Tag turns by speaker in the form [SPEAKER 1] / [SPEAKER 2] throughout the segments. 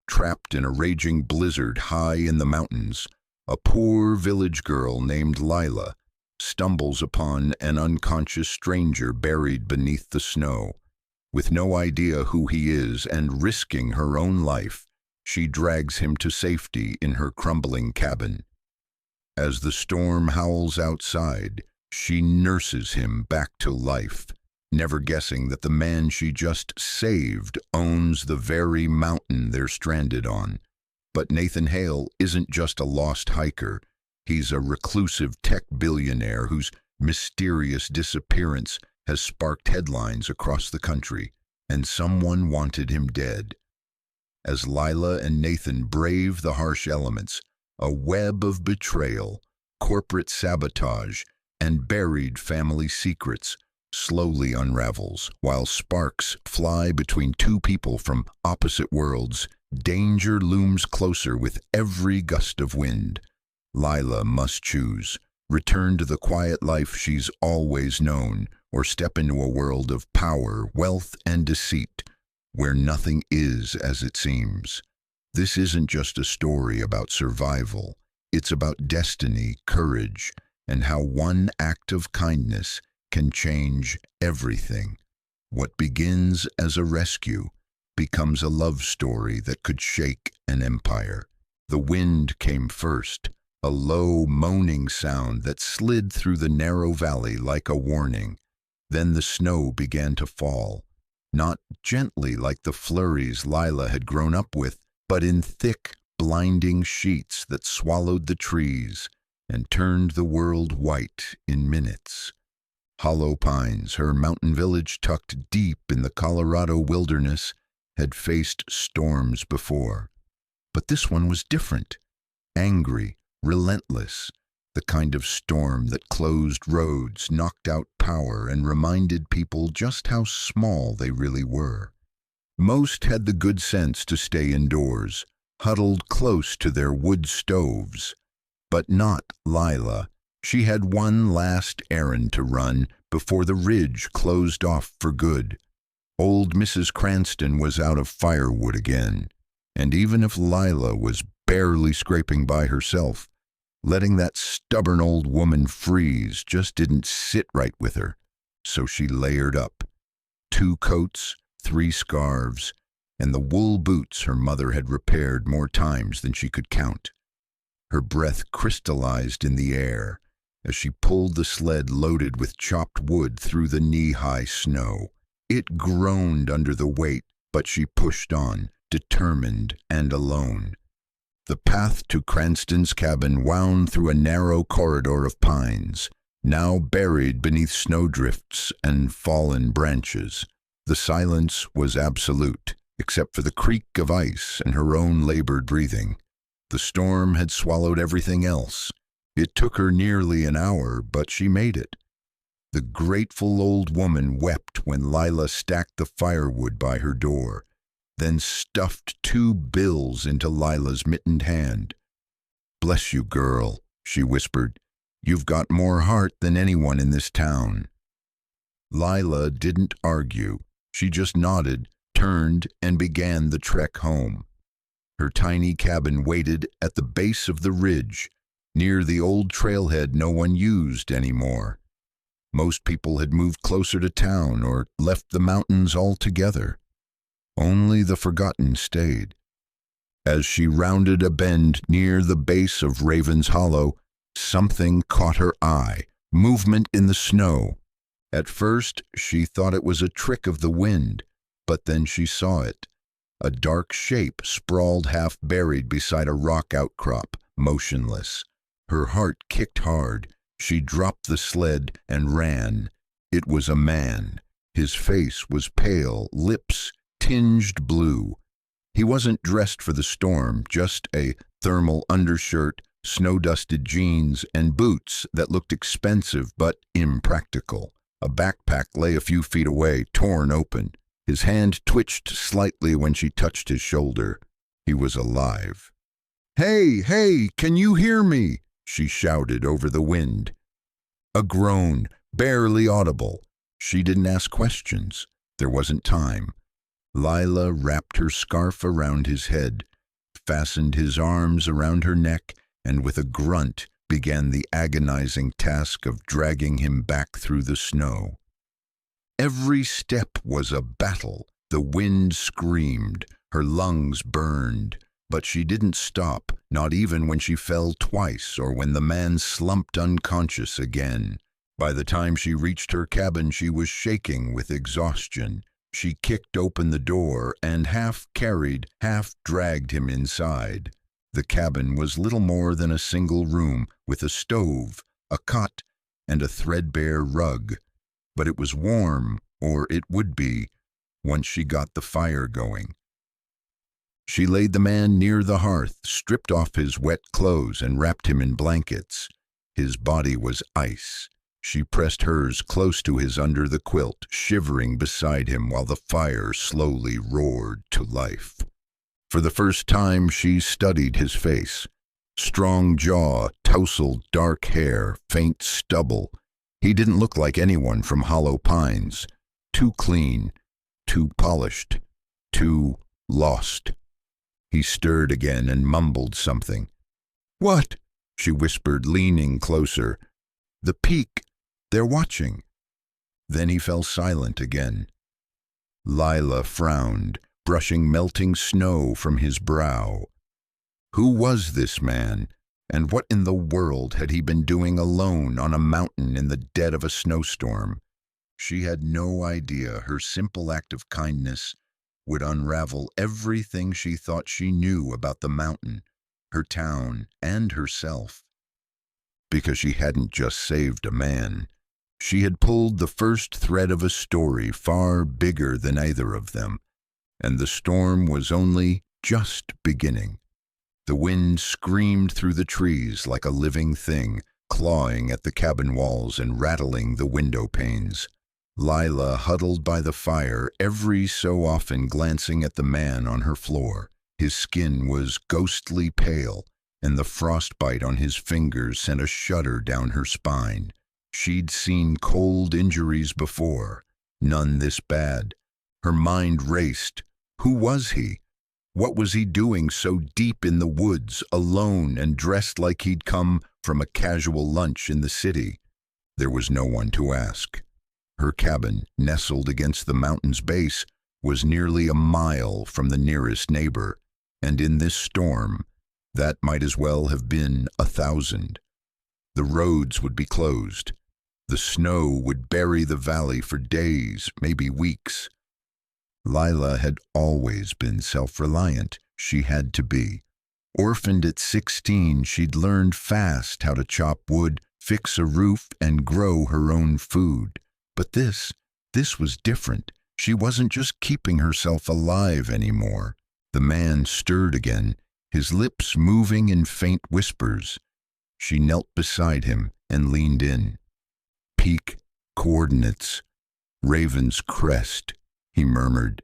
[SPEAKER 1] trapped in a raging blizzard high in the mountains, a poor village girl named Lila stumbles upon an unconscious stranger buried beneath the snow. With no idea who he is and risking her own life, she drags him to safety in her crumbling cabin. As the storm howls outside, she nurses him back to life, never guessing that the man she just saved owns the very mountain they're stranded on. But Nathan Hale isn't just a lost hiker. He's a reclusive tech billionaire whose mysterious disappearance has sparked headlines across the country, and someone wanted him dead. As Lila and Nathan brave the harsh elements, a web of betrayal, corporate sabotage, and buried family secrets slowly unravels. While sparks fly between two people from opposite worlds, danger looms closer with every gust of wind. Lila must choose: return to the quiet life she's always known, or step into a world of power, wealth, and deceit, where nothing is as it seems. This isn't just a story about survival. It's about destiny, courage, and how one act of kindness can change everything. What begins as a rescue becomes a love story that could shake an empire. The wind came first, a low, moaning sound that slid through the narrow valley like a warning. Then the snow began to fall, not gently like the flurries Lila had grown up with, but in thick, blinding sheets that swallowed the trees and turned the world white in minutes. Hollow Pines, her mountain village tucked deep in the Colorado wilderness, had faced storms before. But this one was different, angry, relentless, the kind of storm that closed roads, knocked out power, and reminded people just how small they really were. Most had the good sense to stay indoors, huddled close to their wood stoves. But not Lila. She had one last errand to run before the ridge closed off for good. Old Mrs. Cranston was out of firewood again, and even if Lila was barely scraping by herself, letting that stubborn old woman freeze just didn't sit right with her. So she layered up. 2 coats, 3 scarves, and the wool boots her mother had repaired more times than she could count. Her breath crystallized in the air as she pulled the sled loaded with chopped wood through the knee-high snow. It groaned under the weight, but she pushed on, determined and alone. The path to Cranston's cabin wound through a narrow corridor of pines, now buried beneath snowdrifts and fallen branches. The silence was absolute, except for the creak of ice and her own labored breathing. The storm had swallowed everything else. It took her nearly an hour, but she made it. The grateful old woman wept when Lila stacked the firewood by her door, then stuffed 2 bills into Lila's mittened hand. "Bless you, girl," she whispered. "You've got more heart than anyone in this town." Lila didn't argue. She just nodded, turned, and began the trek home. Her tiny cabin waited at the base of the ridge, near the old trailhead no one used anymore. Most people had moved closer to town or left the mountains altogether. Only the forgotten stayed. As she rounded a bend near the base of Raven's Hollow, something caught her eye: movement in the snow. At first, she thought it was a trick of the wind, but then she saw it. A dark shape sprawled half-buried beside a rock outcrop, motionless. Her heart kicked hard. She dropped the sled and ran. It was a man. His face was pale, lips tinged blue. He wasn't dressed for the storm, just a thermal undershirt, snow-dusted jeans, and boots that looked expensive but impractical. A backpack lay a few feet away, torn open. His hand twitched slightly when she touched his shoulder. He was alive. "Hey, hey, can you hear me?" she shouted over the wind. A groan, barely audible. She didn't ask questions. There wasn't time. Lila wrapped her scarf around his head, fastened his arms around her neck and with a grunt began the agonizing task of dragging him back through the snow. Every step was a battle. The wind screamed, her lungs burned, but she didn't stop, not even when she fell twice or when the man slumped unconscious again. By the time she reached her cabin, she was shaking with exhaustion. She kicked open the door and half carried, half dragged him inside. The cabin was little more than a single room with a stove, a cot, and a threadbare rug. But it was warm, or it would be, once she got the fire going. She laid the man near the hearth, stripped off his wet clothes, and wrapped him in blankets. His body was ice. She pressed hers close to his under the quilt, shivering beside him while the fire slowly roared to life. For the first time she studied his face. Strong jaw, tousled dark hair, faint stubble. He didn't look like anyone from Hollow Pines. Too clean, too polished, too lost. He stirred again and mumbled something. "What?" she whispered, leaning closer. "The peak. They're watching." Then he fell silent again. Lila frowned, brushing melting snow from his brow. Who was this man, and what in the world had he been doing alone on a mountain in the dead of a snowstorm? She had no idea her simple act of kindness would unravel everything she thought she knew about the mountain, her town, and herself. Because she hadn't just saved a man. She had pulled the first thread of a story far bigger than either of them, and the storm was only just beginning. The wind screamed through the trees like a living thing, clawing at the cabin walls and rattling the window panes. Lila huddled by the fire, every so often glancing at the man on her floor. His skin was ghostly pale, and the frostbite on his fingers sent a shudder down her spine. She'd seen cold injuries before, none this bad. Her mind raced. Who was he? What was he doing so deep in the woods, alone and dressed like he'd come from a casual lunch in the city? There was no one to ask. Her cabin, nestled against the mountain's base, was nearly a mile from the nearest neighbor, and in this storm, that might as well have been 1,000. The roads would be closed. The snow would bury the valley for days, maybe weeks. Lila had always been self-reliant. She had to be. Orphaned at 16, she'd learned fast how to chop wood, fix a roof, and grow her own food. But this was different. She wasn't just keeping herself alive anymore. The man stirred again, his lips moving in faint whispers. She knelt beside him and leaned in. "Peak coordinates. Raven's Crest," he murmured.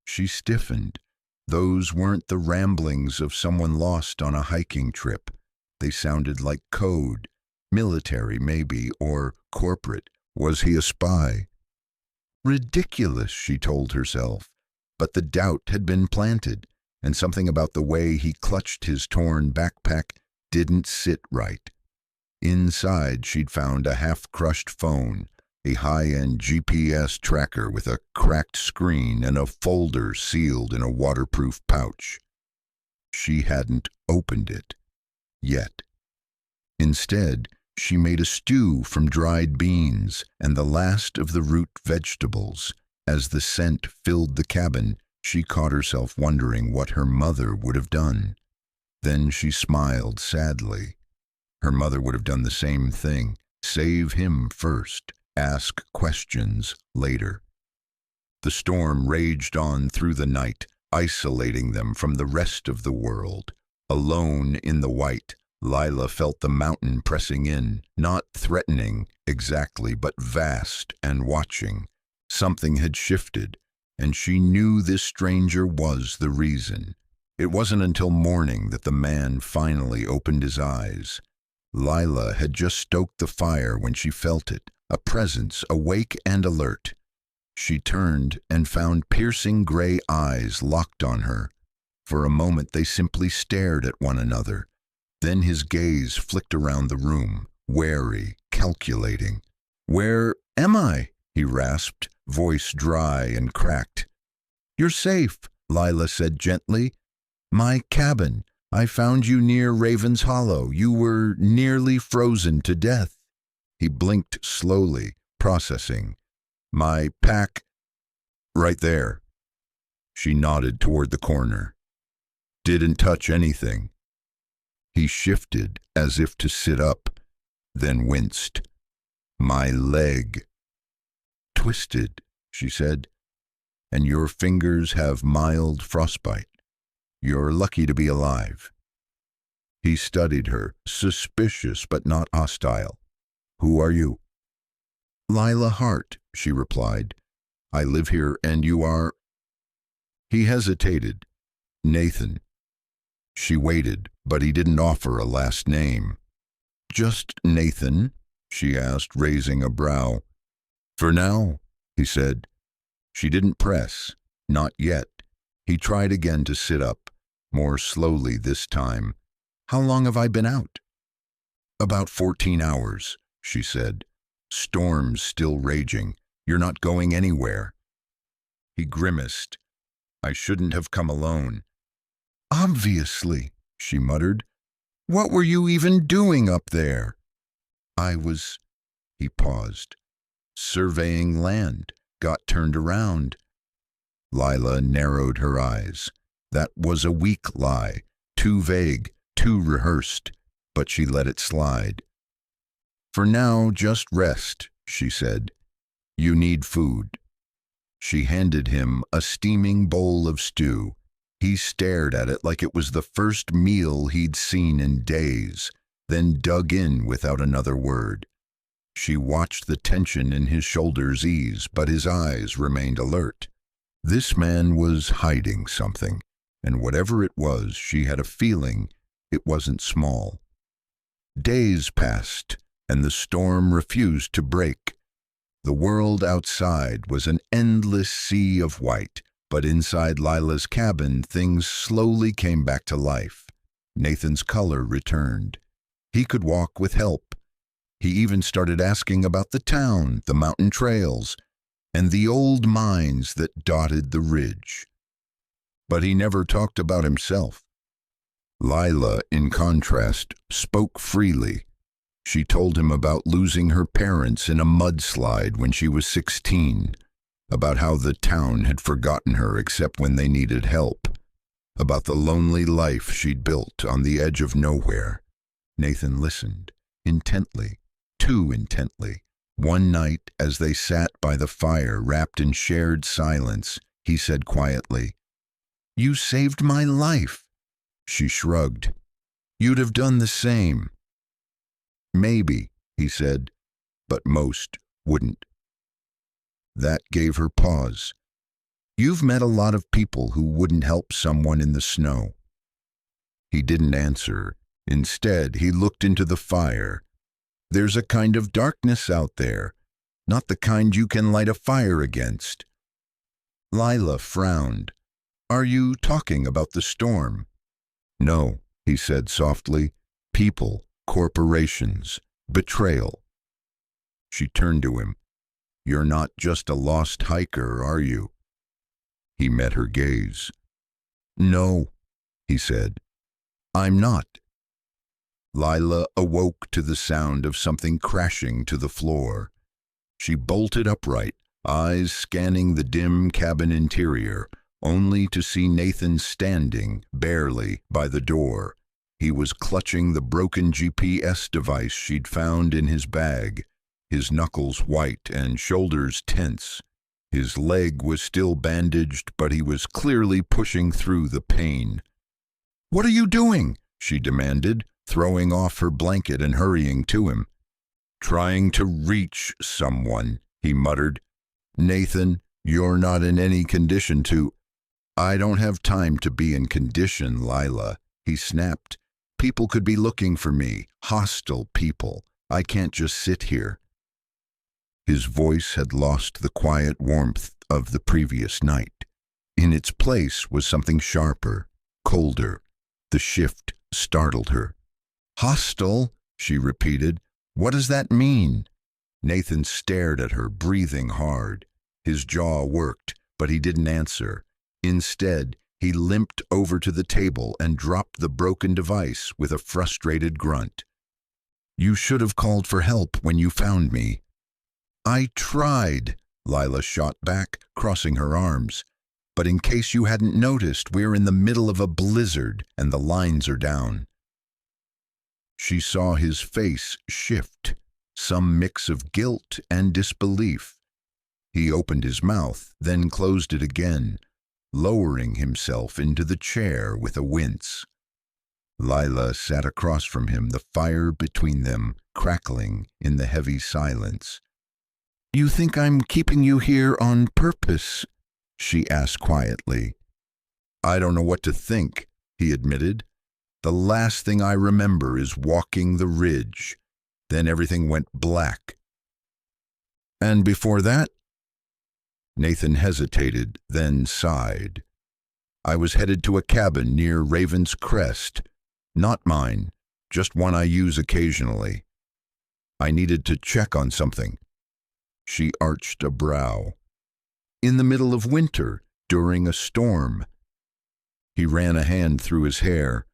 [SPEAKER 1] She stiffened. Those weren't the ramblings of someone lost on a hiking trip. They sounded like code, military maybe, or corporate. Was he a spy? Ridiculous, she told herself. But the doubt had been planted, and something about the way he clutched his torn backpack didn't sit right. Inside, she'd found a half-crushed phone, a high-end GPS tracker with a cracked screen, and a folder sealed in a waterproof pouch. She hadn't opened it yet. Instead, she made a stew from dried beans and the last of the root vegetables. As the scent filled the cabin, she caught herself wondering what her mother would have done. Then she smiled sadly. Her mother would have done the same thing. Save him first. Ask questions later. The storm raged on through the night, isolating them from the rest of the world. Alone in the white, Lila felt the mountain pressing in, not threatening exactly, but vast and watching. Something had shifted, and she knew this stranger was the reason. It wasn't until morning that the man finally opened his eyes. Lila had just stoked the fire when she felt it, a presence awake and alert. She turned and found piercing gray eyes locked on her. For a moment they simply stared at one another. Then his gaze flicked around the room, wary, calculating. "Where am I?" he rasped, voice dry and cracked. "You're safe," Lila said gently. "My cabin. I found you near Raven's Hollow. You were nearly frozen to death." He blinked slowly, processing. "My pack?" "Right there." She nodded toward the corner. "Didn't touch anything." He shifted as if to sit up, then winced. "My leg." "Twisted," she said, "and your fingers have mild frostbite. You're lucky to be alive." He studied her, suspicious but not hostile. "Who are you?" "Lila Hart," she replied. "I live here and you are—" He hesitated. "Nathan." She waited, but he didn't offer a last name. "Just Nathan?" she asked, raising a brow. "For now," he said. She didn't press. Not yet. He tried again to sit up, more slowly this time. "How long have I been out?" "About 14 hours, she said. "Storm's still raging. You're not going anywhere." He grimaced. "I shouldn't have come alone." "Obviously," she muttered. "What were you even doing up there?" "I was—" He paused. "Surveying land. Got turned around." Lila narrowed her eyes. That was a weak lie, too vague, too rehearsed, but she let it slide. "For now, just rest," she said. "You need food." She handed him a steaming bowl of stew. He stared at it like it was the first meal he'd seen in days, then dug in without another word. She watched the tension in his shoulders ease, but his eyes remained alert. This man was hiding something, and whatever it was, she had a feeling it wasn't small. Days passed, and the storm refused to break. The world outside was an endless sea of white, but inside Lila's cabin things slowly came back to life. Nathan's color returned. He could walk with help. He even started asking about the town, the mountain trails, and the old mines that dotted the ridge. But he never talked about himself. Lila, in contrast, spoke freely. She told him about losing her parents in a mudslide when she was 16, about how the town had forgotten her except when they needed help, about the lonely life she'd built on the edge of nowhere. Nathan listened, intently, too intently. One night, as they sat by the fire wrapped in shared silence, he said quietly, "You saved my life." She shrugged. "You'd have done the same." "Maybe," he said, "but most wouldn't." That gave her pause. "You've met a lot of people who wouldn't help someone in the snow." He didn't answer. Instead, he looked into the fire. "There's a kind of darkness out there, not the kind you can light a fire against." Lila frowned. "Are you talking about the storm?" "No," he said softly. "People, corporations, betrayal." She turned to him. "You're not just a lost hiker, are you?" He met her gaze. "No," he said. "I'm not." Lila awoke to the sound of something crashing to the floor. She bolted upright, eyes scanning the dim cabin interior, only to see Nathan standing, barely, by the door. He was clutching the broken GPS device she'd found in his bag, his knuckles white and shoulders tense. His leg was still bandaged, but he was clearly pushing through the pain. "What are you doing?" she demanded, throwing off her blanket and hurrying to him. "Trying to reach someone," he muttered. "Nathan, you're not in any condition to—" "I don't have time to be in condition, Lila," he snapped. "People could be looking for me, hostile people. I can't just sit here." His voice had lost the quiet warmth of the previous night. In its place was something sharper, colder. The shift startled her. Hostile, she repeated. What does that mean? Nathan stared at her, breathing hard. His jaw worked, but he didn't answer. Instead, he limped over to the table and dropped the broken device with a frustrated grunt. You should have called for help when you found me. I tried, Lila shot back, crossing her arms. But in case you hadn't noticed, we're in the middle of a blizzard and the lines are down. She saw his face shift, some mix of guilt and disbelief. He opened his mouth, then closed it again, lowering himself into the chair with a wince. Lila sat across from him, the fire between them crackling in the heavy silence. You think I'm keeping you here on purpose? She asked quietly. I don't know what to think, he admitted. The last thing I remember is walking the ridge. Then everything went black. And before that? Nathan hesitated, then sighed. I was headed to a cabin near Raven's Crest. Not mine, just one I use occasionally. I needed to check on something. She arched a brow. In the middle of winter, during a storm. He ran a hand through his hair.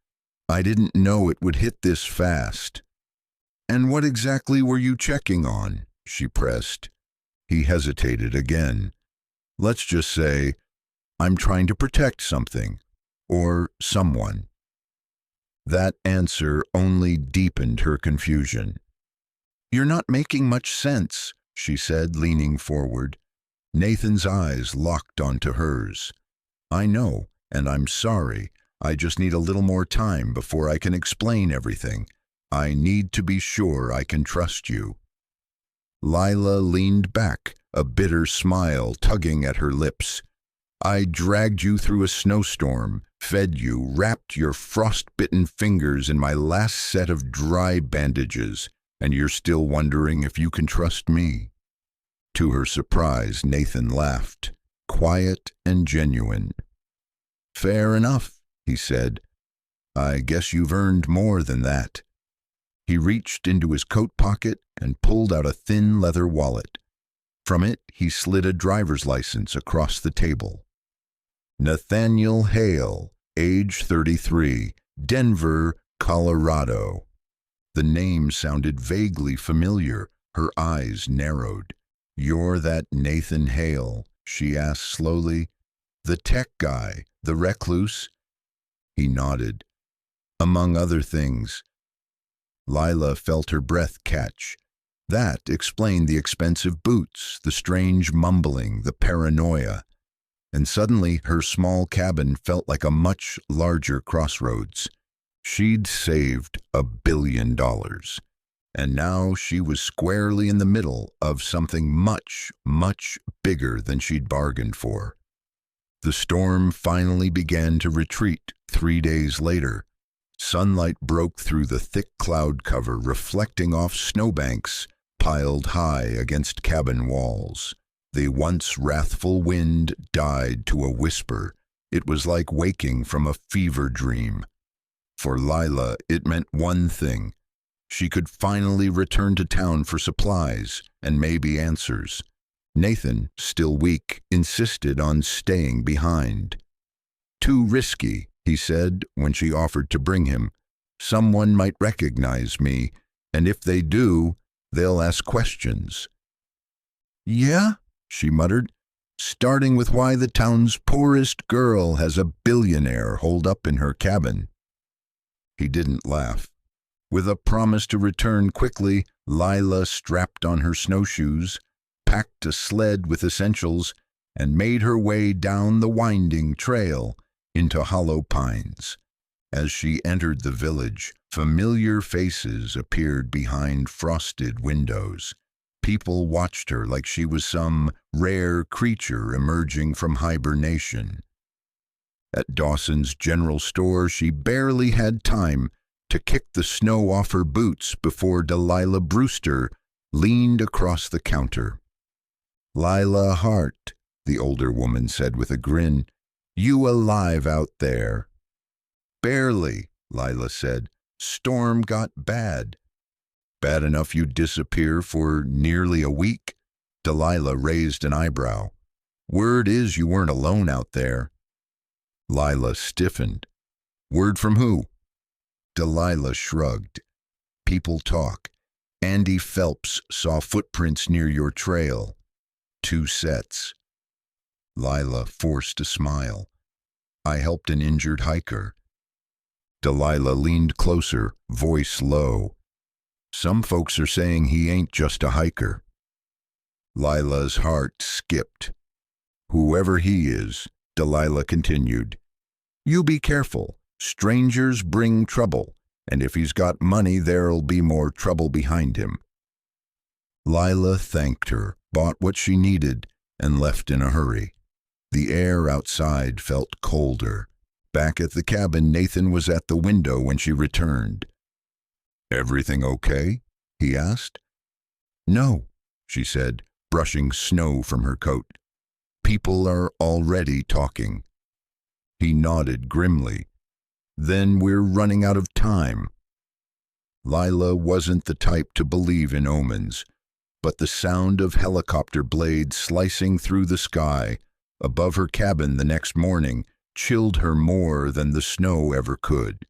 [SPEAKER 1] I didn't know it would hit this fast. And what exactly were you checking on? She pressed. He hesitated again. Let's just say, I'm trying to protect something, or someone. That answer only deepened her confusion. You're not making much sense, she said, leaning forward. Nathan's eyes locked onto hers. I know, and I'm sorry. I just need a little more time before I can explain everything. I need to be sure I can trust you. Lila leaned back, a bitter smile tugging at her lips. I dragged you through a snowstorm, fed you, wrapped your frost-bitten fingers in my last set of dry bandages, and you're still wondering if you can trust me. To her surprise, Nathan laughed, quiet and genuine. Fair enough, he said. I guess you've earned more than that. He reached into his coat pocket and pulled out a thin leather wallet. From it, he slid a driver's license across the table. Nathaniel Hale, age 33, Denver, Colorado. The name sounded vaguely familiar. Her eyes narrowed. You're that Nathan Hale, she asked slowly. The tech guy, the recluse? He nodded. Among other things. Lila felt her breath catch. That explained the expensive boots, the strange mumbling, the paranoia. And suddenly her small cabin felt like a much larger crossroads. She'd saved $1 billion. And now she was squarely in the middle of something much, much bigger than she'd bargained for. The storm finally began to retreat 3 days later. Sunlight broke through the thick cloud cover, reflecting off snowbanks piled high against cabin walls. The once wrathful wind died to a whisper. It was like waking from a fever dream. For Lila, it meant one thing. She could finally return to town for supplies and maybe answers. Nathan, still weak, insisted on staying behind. Too risky, he said when she offered to bring him. Someone might recognize me, and if they do, they'll ask questions. Yeah, she muttered, starting with why the town's poorest girl has a billionaire holed up in her cabin. He didn't laugh. With a promise to return quickly, Lila strapped on her snowshoes, packed a sled with essentials, and made her way down the winding trail into Hollow Pines. As she entered the village, familiar faces appeared behind frosted windows. People watched her like she was some rare creature emerging from hibernation. At Dawson's general store, she barely had time to kick the snow off her boots before Delilah Brewster leaned across the counter. Lila Hart, the older woman said with a grin, you alive out there? Barely, Lila said. Storm got bad. Bad enough you'd disappear for nearly a week? Delilah raised an eyebrow. Word is you weren't alone out there. Lila stiffened. Word from who? Delilah shrugged. People talk. Andy Phelps saw footprints near your trail. 2 sets. Lila forced a smile. I helped an injured hiker. Delilah leaned closer, voice low. Some folks are saying he ain't just a hiker. Lila's heart skipped. Whoever he is, Delilah continued. You be careful. Strangers bring trouble, and if he's got money, there'll be more trouble behind him. Lila thanked her, bought what she needed, and left in a hurry. The air outside felt colder. Back at the cabin, Nathan was at the window when she returned. Everything okay? He asked. No, she said, brushing snow from her coat. People are already talking. He nodded grimly. Then we're running out of time. Lila wasn't the type to believe in omens, but the sound of helicopter blades slicing through the sky above her cabin the next morning chilled her more than the snow ever could.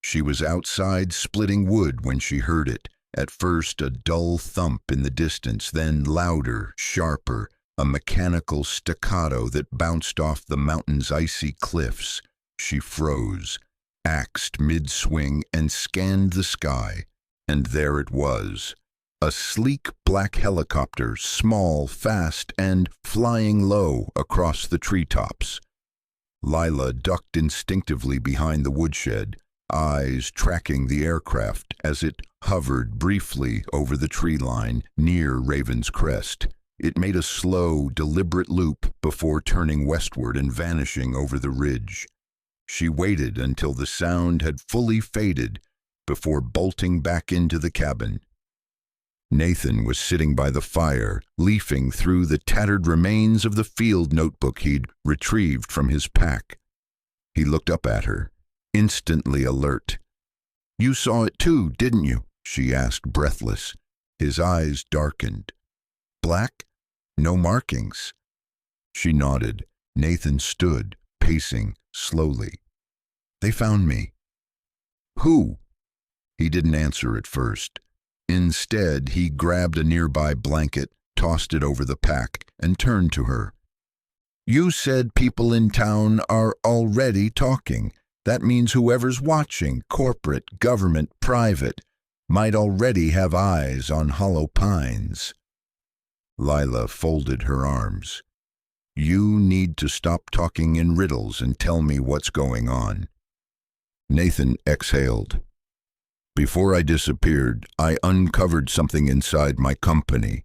[SPEAKER 1] She was outside splitting wood when she heard it, at first a dull thump in the distance, then louder, sharper, a mechanical staccato that bounced off the mountain's icy cliffs. She froze, axed mid-swing, and scanned the sky, and there it was. A sleek black helicopter, small, fast, and flying low across the treetops. Lila ducked instinctively behind the woodshed, eyes tracking the aircraft as it hovered briefly over the tree line near Raven's Crest. It made a slow, deliberate loop before turning westward and vanishing over the ridge. She waited until the sound had fully faded before bolting back into the cabin. Nathan was sitting by the fire, leafing through the tattered remains of the field notebook he'd retrieved from his pack. He looked up at her, instantly alert. You saw it too, didn't you? She asked, breathless. His eyes darkened. Black? No markings. She nodded. Nathan stood, pacing slowly. They found me. Who? He didn't answer at first. Instead, he grabbed a nearby blanket, tossed it over the pack, and turned to her. You said people in town are already talking. That means whoever's watching, corporate, government, private, might already have eyes on Hollow Pines. Lila folded her arms. You need to stop talking in riddles and tell me what's going on. Nathan exhaled. Before I disappeared, I uncovered something inside my company.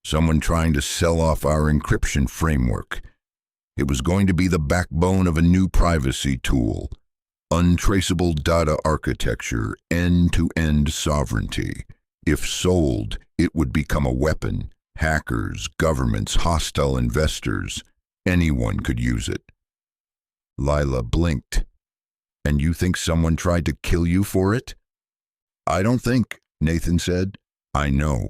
[SPEAKER 1] Someone trying to sell off our encryption framework. It was going to be the backbone of a new privacy tool. Untraceable data architecture, end-to-end sovereignty. If sold, it would become a weapon. Hackers, governments, hostile investors. Anyone could use it. Lila blinked. And you think someone tried to kill you for it? I don't think, Nathan said. I know.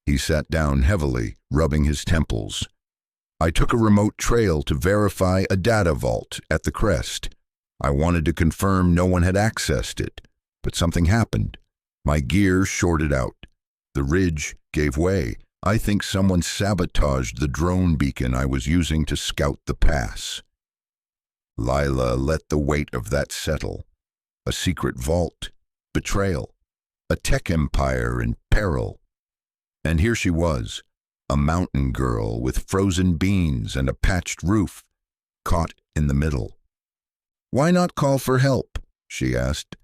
[SPEAKER 1] He sat down heavily, rubbing his temples. I took a remote trail to verify a data vault at the crest. I wanted to confirm no one had accessed it, but something happened. My gear shorted out. The ridge gave way. I think someone sabotaged the drone beacon I was using to scout the pass. Lila let the weight of that settle. A secret vault. Betrayal, a tech empire in peril. And here she was, a mountain girl with frozen beans and a patched roof, caught in the middle. Why not call for help? She asked.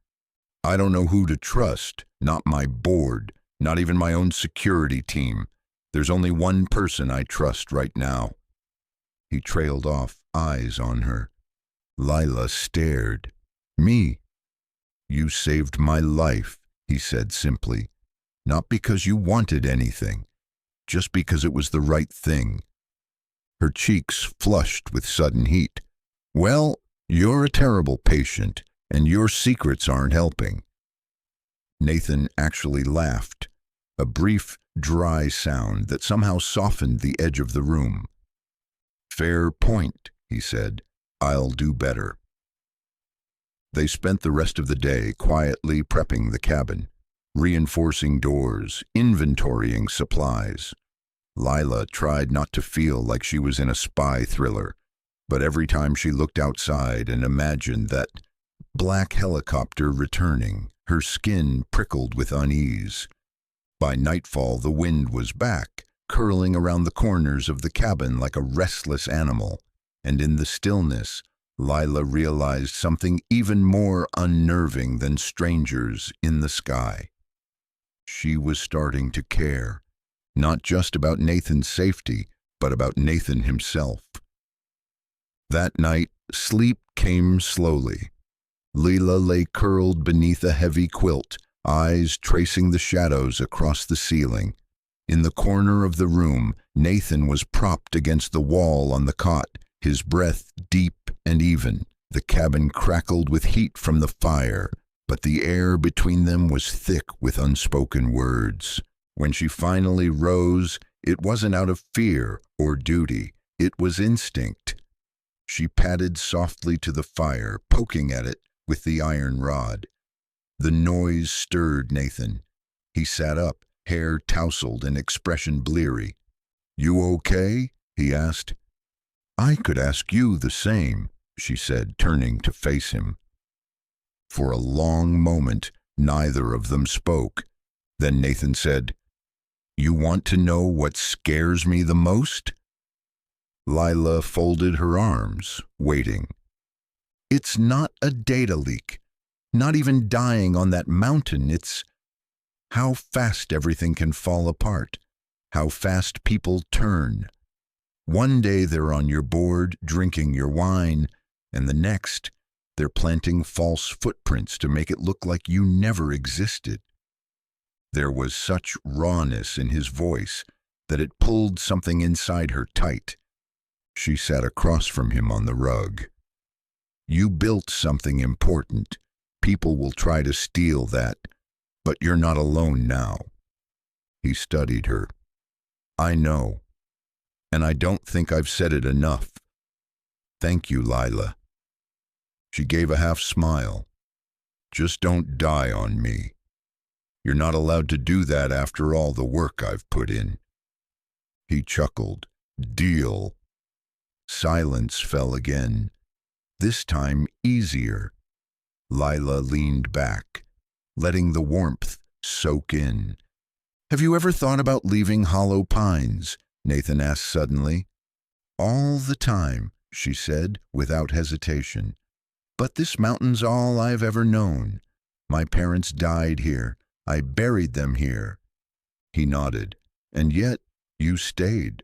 [SPEAKER 1] I don't know who to trust, not my board, not even my own security team. There's only one person I trust right now. He trailed off, eyes on her. Lila stared. Me? You saved my life, he said simply. Not because you wanted anything, just because it was the right thing. Her cheeks flushed with sudden heat. Well, You're a terrible patient, and your secrets aren't helping. Nathan actually laughed, a brief, dry sound that somehow softened the edge of the room. Fair point, he said. I'll do better. They spent the rest of the day quietly prepping the cabin, reinforcing doors, inventorying supplies. Lila tried not to feel like she was in a spy thriller, but every time she looked outside and imagined that black helicopter returning, her skin prickled with unease. By nightfall, the wind was back, curling around the corners of the cabin like a restless animal, and in the stillness, Lila realized something even more unnerving than strangers in the sky. She was starting to care, not just about Nathan's safety, but about Nathan himself. That night, sleep came slowly. Lila lay curled beneath a heavy quilt, eyes tracing the shadows across the ceiling. In the corner of the room, Nathan was propped against the wall on the cot, his breath deep and even. The cabin crackled with heat from the fire, but the air between them was thick with unspoken words. When she finally rose, it wasn't out of fear or duty, it was instinct. She padded softly to the fire, poking at it with the iron rod. The noise stirred Nathan. He sat up, hair tousled and expression bleary. "You okay?" he asked. "I could ask you the same," she said, turning to face him. For a long moment, neither of them spoke. Then Nathan said, "You want to know what scares me the most?" Lila folded her arms, waiting. "It's not a data leak, not even dying on that mountain. It's how fast everything can fall apart, how fast people turn. One day they're on your board, drinking your wine, and the next, they're planting false footprints to make it look like you never existed." There was such rawness in his voice that it pulled something inside her tight. She sat across from him on the rug. "You built something important. People will try to steal that, but you're not alone now." He studied her. "I know, and I don't think I've said it enough. Thank you, Lila." She gave a half smile. "Just don't die on me. You're not allowed to do that after all the work I've put in." He chuckled. "Deal." Silence fell again, this time easier. Lila leaned back, letting the warmth soak in. "Have you ever thought about leaving Hollow Pines?" Nathan asked suddenly. "All the time," she said, without hesitation. "But this mountain's all I've ever known. My parents died here. I buried them here." He nodded. "And yet, you stayed."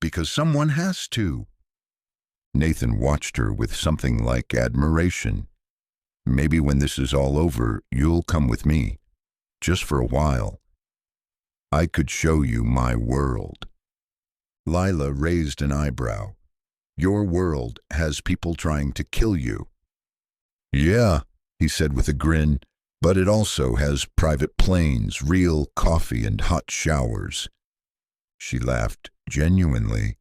[SPEAKER 1] "Because someone has to." Nathan watched her with something like admiration. "Maybe when this is all over, you'll come with me. Just for a while. I could show you my world." Lila raised an eyebrow. "Your world has people trying to kill you." "Yeah," he said with a grin, "but it also has private planes, real coffee, and hot showers." She laughed, genuinely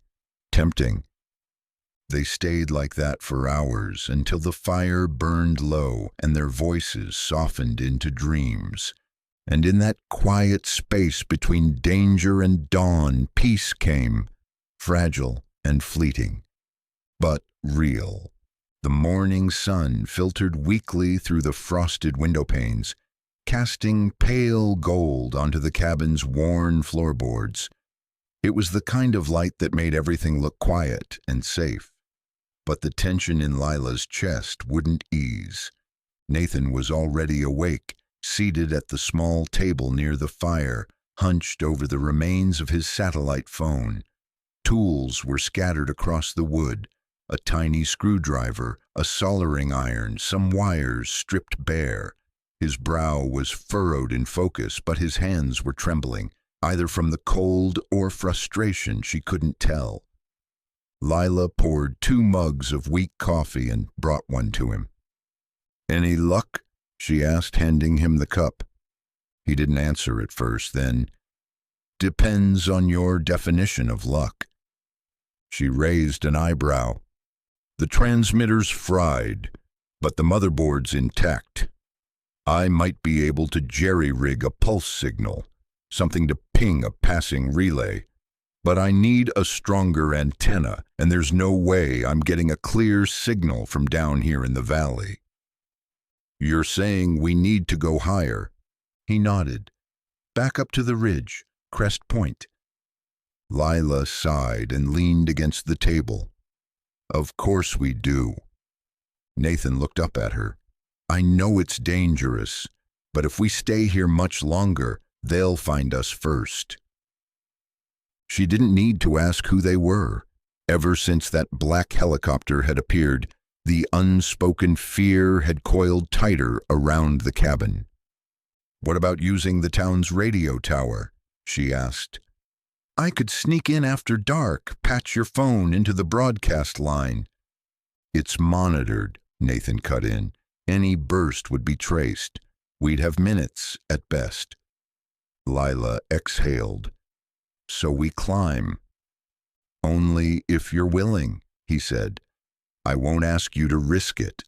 [SPEAKER 1] tempting. They stayed like that for hours until the fire burned low and their voices softened into dreams. And in that quiet space between danger and dawn, peace came, fragile and fleeting, but real. The morning sun filtered weakly through the frosted window panes, casting pale gold onto the cabin's worn floorboards. It was the kind of light that made everything look quiet and safe. But the tension in Lila's chest wouldn't ease. Nathan was already awake, seated at the small table near the fire, hunched over the remains of his satellite phone. Tools were scattered across the wood, a tiny screwdriver, a soldering iron, some wires stripped bare. His brow was furrowed in focus, but his hands were trembling, either from the cold or frustration, she couldn't tell. Lila poured 2 mugs of weak coffee and brought one to him. "Any luck?" she asked, handing him the cup. He didn't answer at first, then, "Depends on your definition of luck." She raised an eyebrow. "The transmitter's fried, but the motherboard's intact. I might be able to jerry-rig a pulse signal, something to ping a passing relay. But I need a stronger antenna, and there's no way I'm getting a clear signal from down here in the valley." "You're saying we need to go higher?" He nodded. "Back up to the ridge, Crest Point." Lila sighed and leaned against the table. "Of course we do." Nathan looked up at her. "I know it's dangerous, but if we stay here much longer, they'll find us first." She didn't need to ask who they were. Ever since that black helicopter had appeared, the unspoken fear had coiled tighter around the cabin. "What about using the town's radio tower?" she asked. "I could sneak in after dark, patch your phone into the broadcast line." "It's monitored," Nathan cut in. "Any burst would be traced. We'd have minutes at best." Lila exhaled. "So we climb." "Only if you're willing," he said. "I won't ask you to risk it."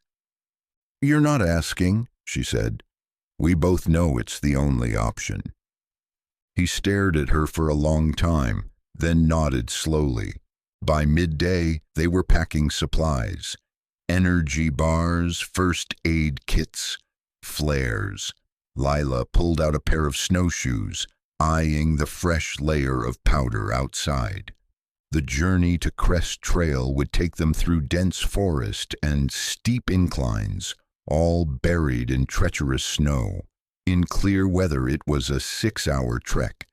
[SPEAKER 1] "You're not asking," she said. "We both know it's the only option." He stared at her for a long time, then nodded slowly. By midday, they were packing supplies. Energy bars, first aid kits, flares. Lila pulled out a pair of snowshoes, eyeing the fresh layer of powder outside. The journey to Crest Trail would take them through dense forest and steep inclines, all buried in treacherous snow. In clear weather, it was a 6-hour trek.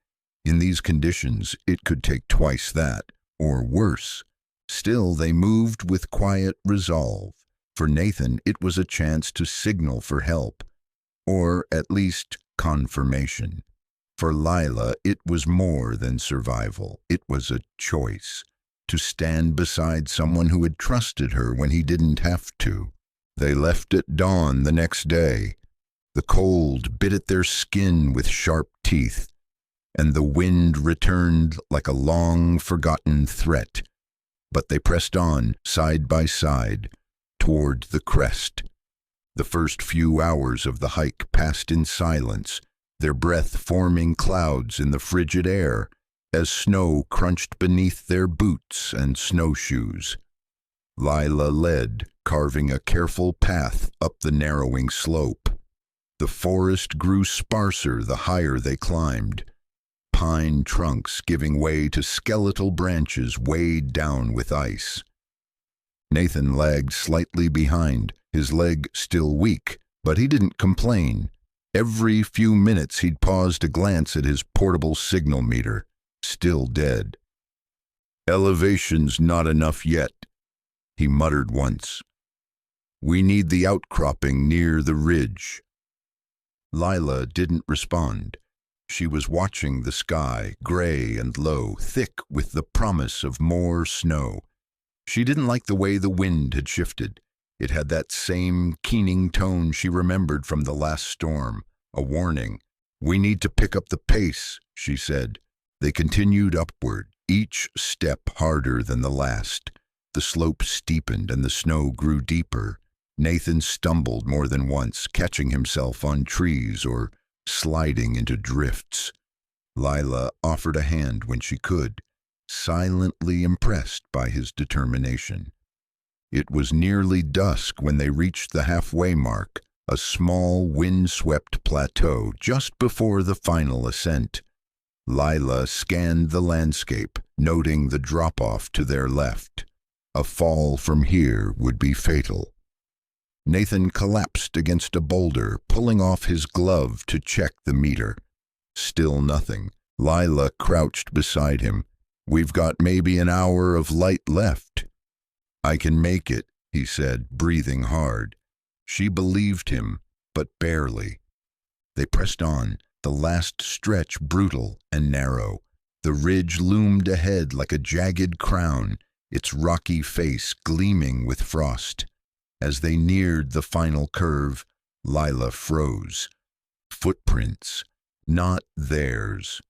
[SPEAKER 1] In these conditions, it could take twice that, or worse. Still, they moved with quiet resolve. For Nathan, it was a chance to signal for help, or at least confirmation. For Lila, it was more than survival. It was a choice, to stand beside someone who had trusted her when he didn't have to. They left at dawn the next day. The cold bit at their skin with sharp teeth, and the wind returned like a long-forgotten threat. But they pressed on, side by side, toward the crest. The first few hours of the hike passed in silence, their breath forming clouds in the frigid air as snow crunched beneath their boots and snowshoes. Lila led, carving a careful path up the narrowing slope. The forest grew sparser the higher they climbed, pine trunks giving way to skeletal branches weighed down with ice. Nathan lagged slightly behind, his leg still weak, but he didn't complain. Every few minutes he'd pause to glance at his portable signal meter, still dead. "Elevation's not enough yet," he muttered once. "We need the outcropping near the ridge." Lila didn't respond. She was watching the sky, gray and low, thick with the promise of more snow. She didn't like the way the wind had shifted. It had that same keening tone she remembered from the last storm, a warning. "We need to pick up the pace," she said. They continued upward, each step harder than the last. The slope steepened and the snow grew deeper. Nathan stumbled more than once, catching himself on trees or sliding into drifts. Lila offered a hand when she could, silently impressed by his determination. It was nearly dusk when they reached the halfway mark, a small wind-swept plateau just before the final ascent. Lila scanned the landscape, noting the drop-off to their left. A fall from here would be fatal. Nathan collapsed against a boulder, pulling off his glove to check the meter. Still nothing. Lila crouched beside him. "We've got maybe an hour of light left." "I can make it," he said, breathing hard. She believed him, but barely. They pressed on, the last stretch brutal and narrow. The ridge loomed ahead like a jagged crown, its rocky face gleaming with frost. As they neared the final curve, Lila froze. Footprints, not theirs.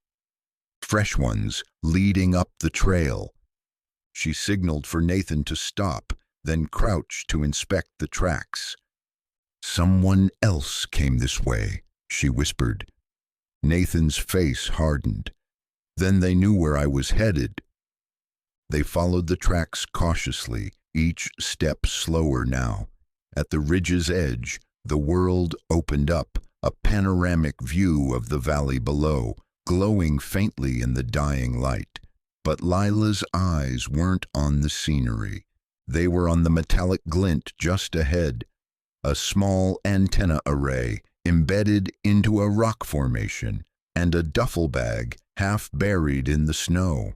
[SPEAKER 1] Fresh ones leading up the trail. She signaled for Nathan to stop, then crouched to inspect the tracks. "Someone else came this way," she whispered. Nathan's face hardened. "Then they knew where I was headed." They followed the tracks cautiously, each step slower now. At the ridge's edge, the world opened up, a panoramic view of the valley below, glowing faintly in the dying light. But Lila's eyes weren't on the scenery. They were on the metallic glint just ahead, a small antenna array embedded into a rock formation, and a duffel bag half buried in the snow.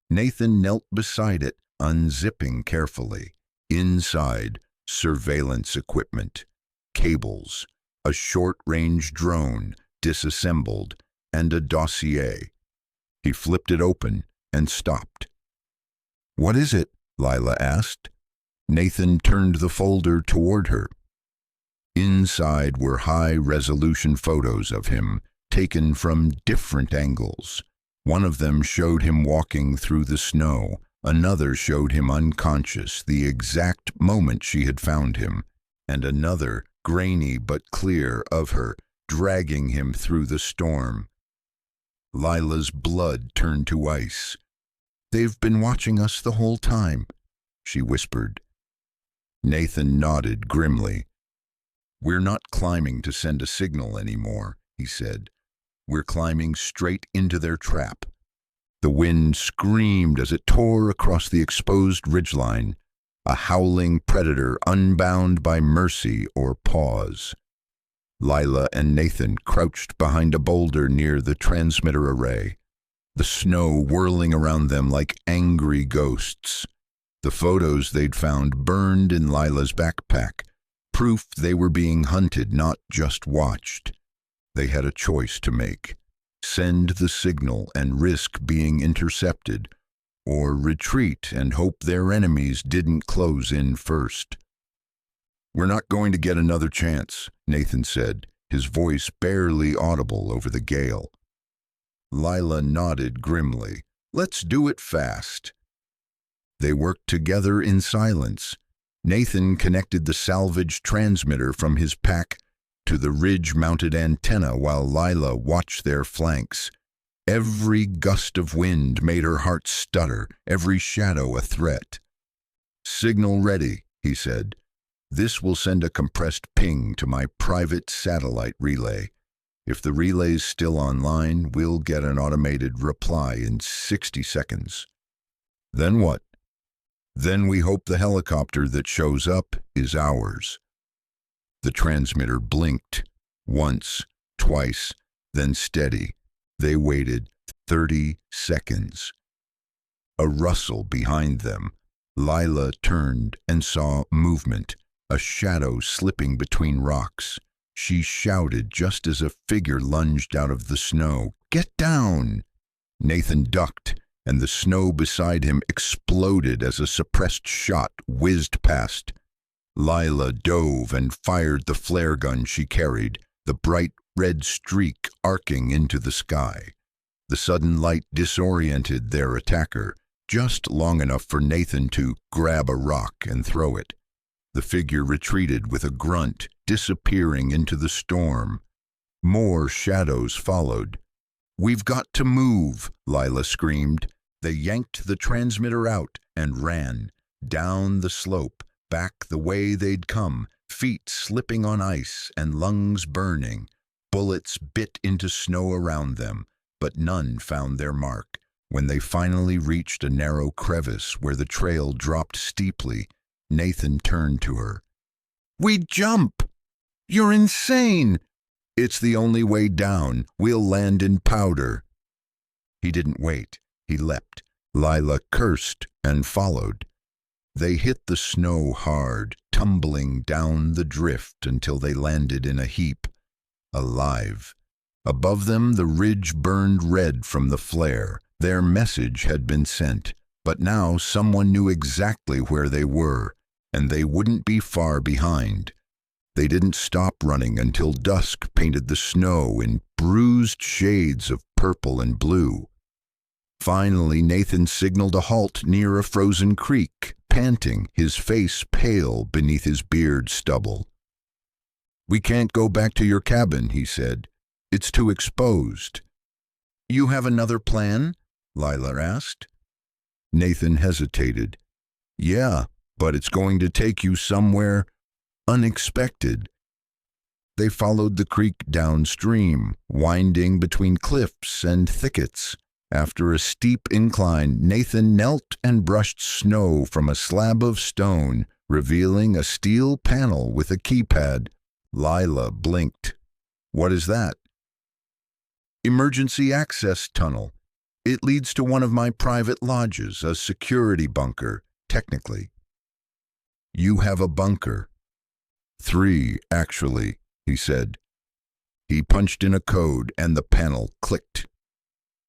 [SPEAKER 1] Nathan knelt beside it, unzipping carefully. Inside, surveillance equipment, cables, a short-range drone disassembled, and a dossier. He flipped it open and stopped. "What is it?" Lila asked. Nathan turned the folder toward her. Inside were high-resolution photos of him, taken from different angles. One of them showed him walking through the snow. Another showed him unconscious, the exact moment she had found him. And another, grainy but clear, of her, dragging him through the storm. Lila's blood turned to ice. "They've been watching us the whole time," she whispered. Nathan nodded grimly. "We're not climbing to send a signal anymore," he said. "We're climbing straight into their trap." The wind screamed as it tore across the exposed ridgeline, a howling predator unbound by mercy or pause. Lila and Nathan crouched behind a boulder near the transmitter array, the snow whirling around them like angry ghosts. The photos they'd found burned in Lila's backpack, proof they were being hunted, not just watched. They had a choice to make: send the signal and risk being intercepted, or retreat and hope their enemies didn't close in first. "We're not going to get another chance," Nathan said, his voice barely audible over the gale. Lila nodded grimly. "Let's do it fast." They worked together in silence. Nathan connected the salvaged transmitter from his pack to the ridge-mounted antenna while Lila watched their flanks. Every gust of wind made her heart stutter, every shadow a threat. "Signal ready," he said. "This will send a compressed ping to my private satellite relay. If the relay's still online, we'll get an automated reply in 60 seconds. Then what? Then we hope the helicopter that shows up is ours." The transmitter blinked, once, twice, then steady. They waited 30 seconds. A rustle behind them. Lila turned and saw movement, a shadow slipping between rocks. She shouted just as a figure lunged out of the snow. "Get down!" Nathan ducked, and the snow beside him exploded as a suppressed shot whizzed past. Lila dove and fired the flare gun she carried, the bright red streak arcing into the sky. The sudden light disoriented their attacker, just long enough for Nathan to grab a rock and throw it. The figure retreated with a grunt, disappearing into the storm. More shadows followed. "We've got to move," Lila screamed. They yanked the transmitter out and ran, down the slope, back the way they'd come, feet slipping on ice and lungs burning. Bullets bit into snow around them, but none found their mark. When they finally reached a narrow crevice where the trail dropped steeply, Nathan turned to her. "We jump! You're insane!" "It's the only way down. We'll land in powder." He didn't wait. He leapt. Lila cursed and followed. They hit the snow hard, tumbling down the drift until they landed in a heap, alive. Above them, the ridge burned red from the flare. Their message had been sent, But now someone knew exactly where they were, and they wouldn't be far behind. They didn't stop running until dusk painted the snow in bruised shades of purple and blue. Finally, Nathan signaled a halt near a frozen creek, panting, his face pale beneath his beard stubble. "We can't go back to your cabin," he said. "It's too exposed." "You have another plan?" Lila asked. Nathan hesitated. "Yeah, but it's going to take you somewhere unexpected." They followed the creek downstream, winding between cliffs and thickets. After a steep incline, Nathan knelt and brushed snow from a slab of stone, revealing a steel panel with a keypad. Lila blinked. "What is that?" "Emergency access tunnel. It leads to one of my private lodges, a security bunker, technically." "You have a bunker." "3, actually," he said. He punched in a code and the panel clicked.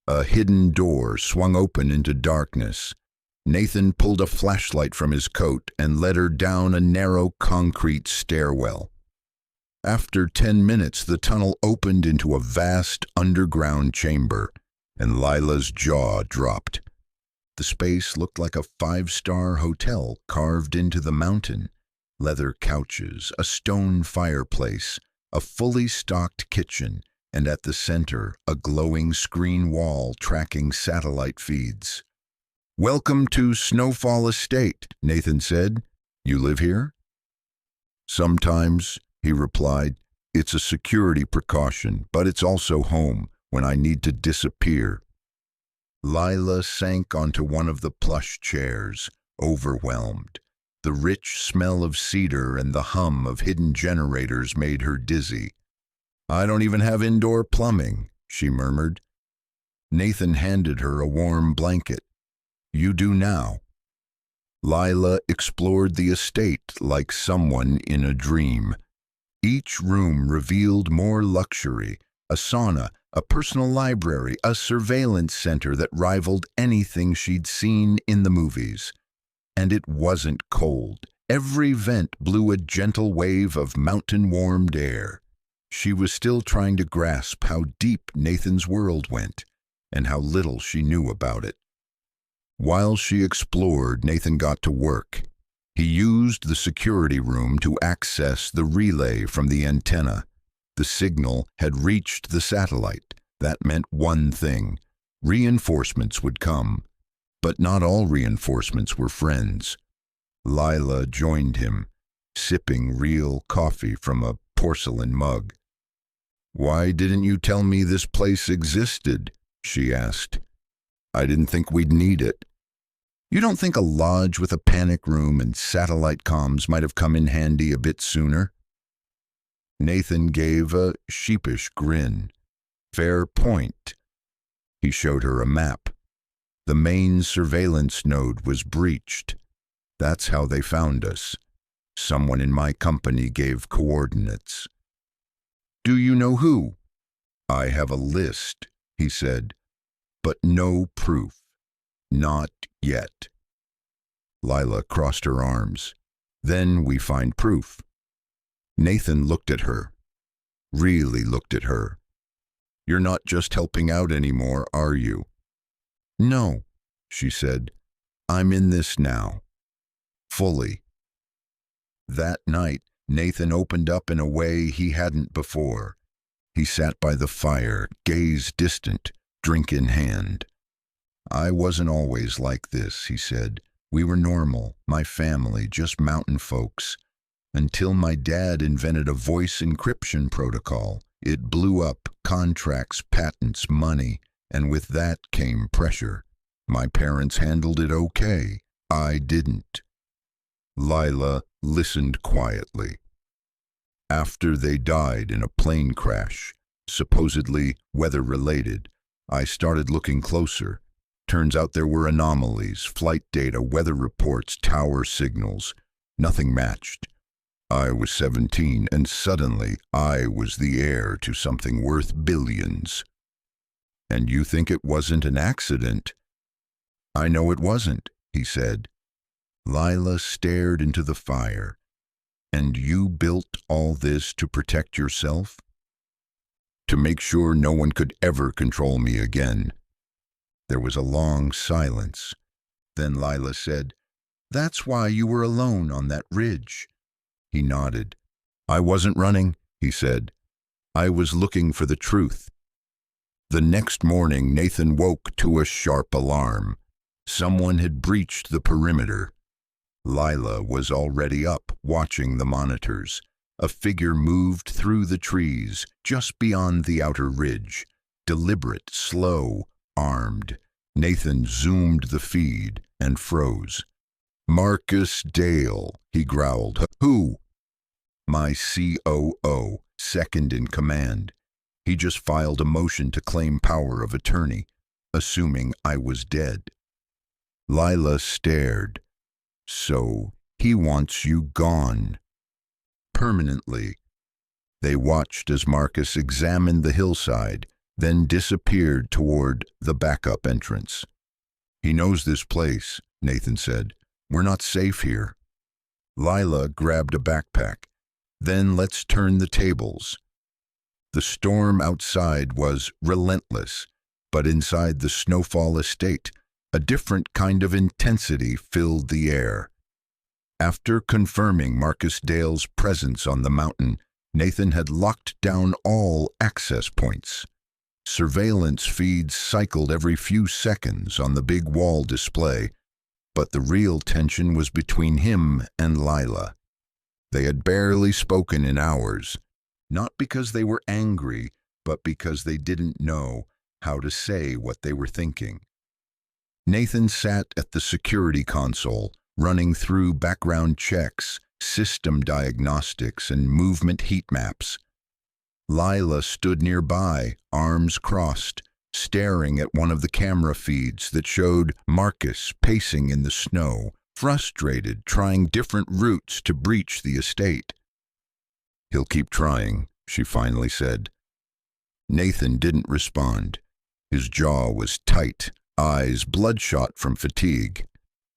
[SPEAKER 1] A hidden door swung open into darkness. Nathan pulled a flashlight from his coat and led her down a narrow concrete stairwell. After 10 minutes, the tunnel opened into a vast underground chamber, and Lila's jaw dropped. The space looked like a 5-star hotel carved into the mountain. Leather couches, a stone fireplace, a fully stocked kitchen, and at the center, a glowing screen wall tracking satellite feeds. "Welcome to Snowfall Estate," Nathan said. "You live here?" "Sometimes," he replied. "It's a security precaution, but it's also home when I need to disappear." Lila sank onto one of the plush chairs, overwhelmed. The rich smell of cedar and the hum of hidden generators made her dizzy. "I don't even have indoor plumbing," she murmured. Nathan handed her a warm blanket. "You do now." Lila explored the estate like someone in a dream. Each room revealed more luxury, a sauna, a personal library, a surveillance center that rivaled anything she'd seen in the movies. And it wasn't cold. Every vent blew a gentle wave of mountain-warmed air. She was still trying to grasp how deep Nathan's world went, and how little she knew about it. While she explored, Nathan got to work. He used the security room to access the relay from the antenna. The signal had reached the satellite. That meant one thing: reinforcements would come. But not all reinforcements were friends. Lila joined him, sipping real coffee from a porcelain mug. "Why didn't you tell me this place existed?" she asked. "I didn't think we'd need it." "You don't think a lodge with a panic room and satellite comms might have come in handy a bit sooner?" Nathan gave a sheepish grin. "Fair point." He showed her a map. The main surveillance node was breached. That's how they found us. Someone in my company gave coordinates. "Do you know who?" "I have a list," he said, "but no proof. Not yet." Lila crossed her arms. "Then we find proof." Nathan looked at her. Really looked at her. "You're not just helping out anymore, are you?" "No," she said. "I'm in this now. Fully." That night, Nathan opened up in a way he hadn't before. He sat by the fire, gaze distant, drink in hand. "I wasn't always like this," he said. "We were normal, my family, just mountain folks. Until my dad invented a voice encryption protocol. It blew up contracts, patents, money, and with that came pressure. My parents handled it okay. I didn't." Lila listened quietly. "After they died in a plane crash, supposedly weather-related, I started looking closer. Turns out there were anomalies, flight data, weather reports, tower signals. Nothing matched. I was 17, and suddenly I was the heir to something worth billions." "And you think it wasn't an accident?" I know it wasn't, he said. Lila stared into the fire. And you built all this to protect yourself? To make sure no one could ever control me again. There was a long silence. Then Lila said, "That's why you were alone on that ridge." He nodded. "I wasn't running," he said. "I was looking for the truth." The next morning, Nathan woke to a sharp alarm. Someone had breached the perimeter. Lila was already up, watching the monitors. A figure moved through the trees, just beyond the outer ridge. Deliberate, slow, armed. Nathan zoomed the feed and froze. "Marcus Dale," he growled. "Who?" "My COO, second in command. He just filed a motion to claim power of attorney, assuming I was dead." Lila stared. "So he wants you gone." "Permanently." They watched as Marcus examined the hillside, then disappeared toward the backup entrance. "He knows this place," Nathan said. "We're not safe here." Lila grabbed a backpack. "Then let's turn the tables." The storm outside was relentless, but inside the Snowfall estate, a different kind of intensity filled the air. After confirming Marcus Dale's presence on the mountain, Nathan had locked down all access points. Surveillance feeds cycled every few seconds on the big wall display, but the real tension was between him and Lila. They had barely spoken in hours, not because they were angry, but because they didn't know how to say what they were thinking. Nathan sat at the security console, running through background checks, system diagnostics, and movement heat maps. Lila stood nearby, arms crossed, staring at one of the camera feeds that showed Marcus pacing in the snow, frustrated, trying different routes to breach the estate. "He'll keep trying," she finally said. Nathan didn't respond. His jaw was tight, eyes bloodshot from fatigue.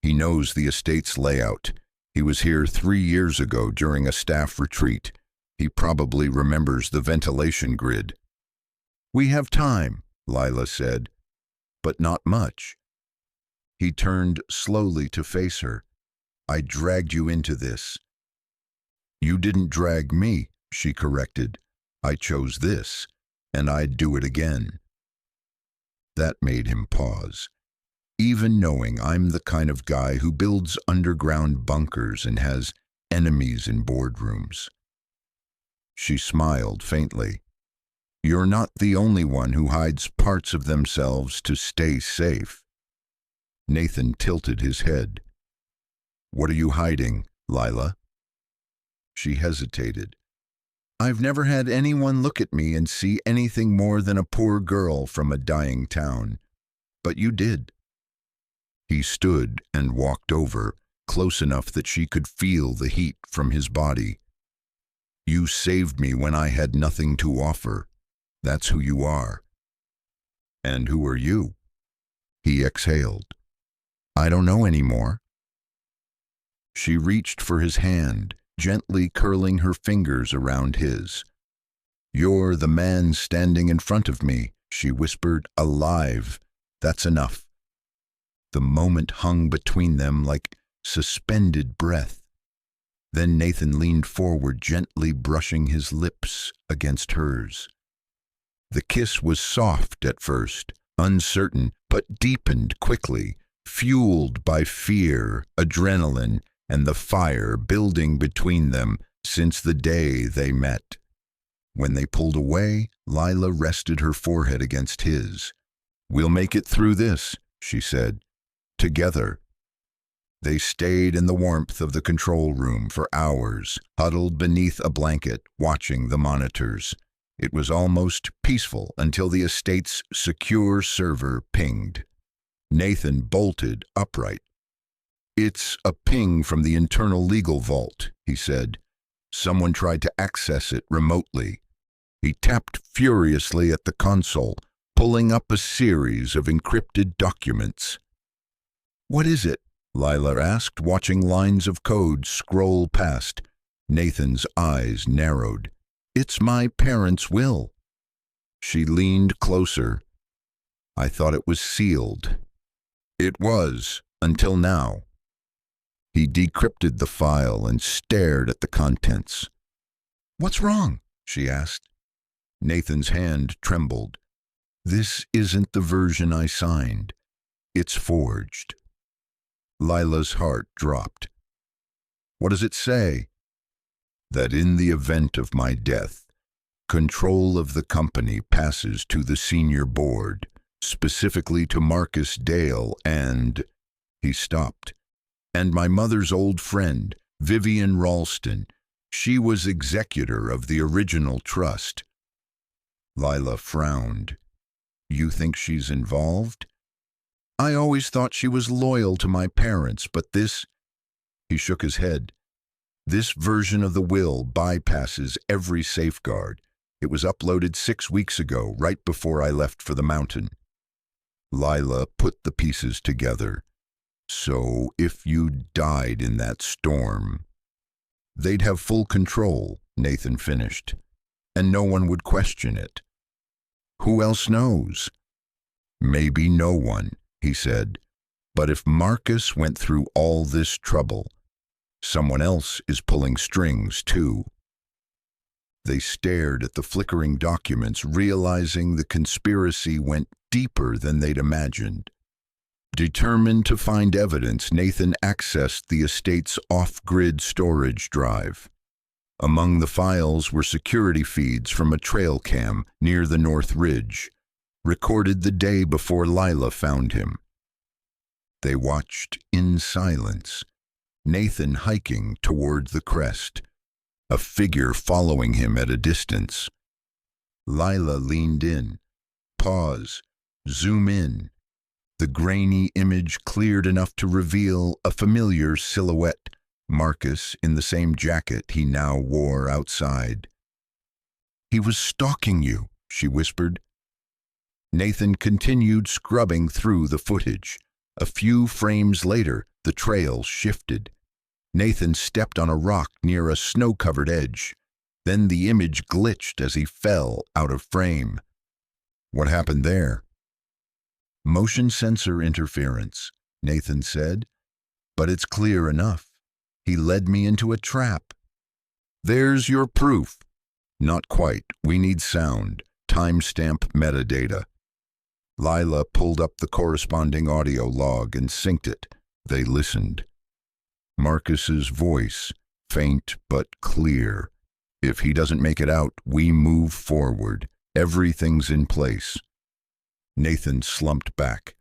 [SPEAKER 1] He knows the estate's layout. He was here 3 years ago during a staff retreat. He probably remembers the ventilation grid. "We have time," Lila said, "but not much." He turned slowly to face her. "I dragged you into this." "You didn't drag me," she corrected. "I chose this, and I'd do it again." That made him pause. "Even knowing I'm the kind of guy who builds underground bunkers and has enemies in boardrooms." She smiled faintly. "You're not the only one who hides parts of themselves to stay safe." Nathan tilted his head. "What are you hiding, Lila?" She hesitated. "I've never had anyone look at me and see anything more than a poor girl from a dying town. But you did." He stood and walked over, close enough that she could feel the heat from his body. "You saved me when I had nothing to offer. That's who you are." "And who are you?" He exhaled. "I don't know anymore." She reached for his hand, gently curling her fingers around his. "You're the man standing in front of me," she whispered, "alive. That's enough." The moment hung between them like suspended breath. Then Nathan leaned forward, gently brushing his lips against hers. The kiss was soft at first, uncertain, but deepened quickly, fueled by fear, adrenaline, and the fire building between them since the day they met. When they pulled away, Lila rested her forehead against his. "We'll make it through this," she said. "Together." They stayed in the warmth of the control room for hours, huddled beneath a blanket, watching the monitors. It was almost peaceful until the estate's secure server pinged. Nathan bolted upright. "It's a ping from the internal legal vault," he said. "Someone tried to access it remotely." He tapped furiously at the console, pulling up a series of encrypted documents. "What is it?" Lila asked, watching lines of code scroll past. Nathan's eyes narrowed. "It's my parents' will." She leaned closer. "I thought it was sealed." "It was, until now." He decrypted the file and stared at the contents. "What's wrong?" she asked. Nathan's hand trembled. "This isn't the version I signed. It's forged." Lila's heart dropped. "What does it say?" "That in the event of my death, control of the company passes to the senior board, specifically to Marcus Dale and—" He stopped. "And my mother's old friend, Vivian Ralston. She was executor of the original trust." Lila frowned. "You think she's involved?" "I always thought she was loyal to my parents, but this—" He shook his head. "This version of the will bypasses every safeguard. It was uploaded 6 weeks ago, right before I left for the mountain." Lila put the pieces together. "So if you died in that storm—" "They'd have full control," Nathan finished, "and no one would question it." "Who else knows?" "Maybe no one," he said. "But if Marcus went through all this trouble, someone else is pulling strings too." They stared at the flickering documents, realizing the conspiracy went deeper than they'd imagined. Determined to find evidence, Nathan accessed the estate's off-grid storage drive. Among the files were security feeds from a trail cam near the North Ridge, recorded the day before Lila found him. They watched in silence, Nathan hiking toward the crest, a figure following him at a distance. Lila leaned in. Pause. Zoom in. The grainy image cleared enough to reveal a familiar silhouette, Marcus in the same jacket he now wore outside. "He was stalking you," she whispered. Nathan continued scrubbing through the footage. A few frames later, the trail shifted. Nathan stepped on a rock near a snow-covered edge. Then the image glitched as he fell out of frame. "What happened there?" "Motion sensor interference," Nathan said. "But it's clear enough. He led me into a trap." "There's your proof." "Not quite. We need sound. Timestamp metadata." Lila pulled up the corresponding audio log and synced it. They listened. Marcus's voice, faint but clear. "If he doesn't make it out, we move forward. Everything's in place." Nathan slumped back.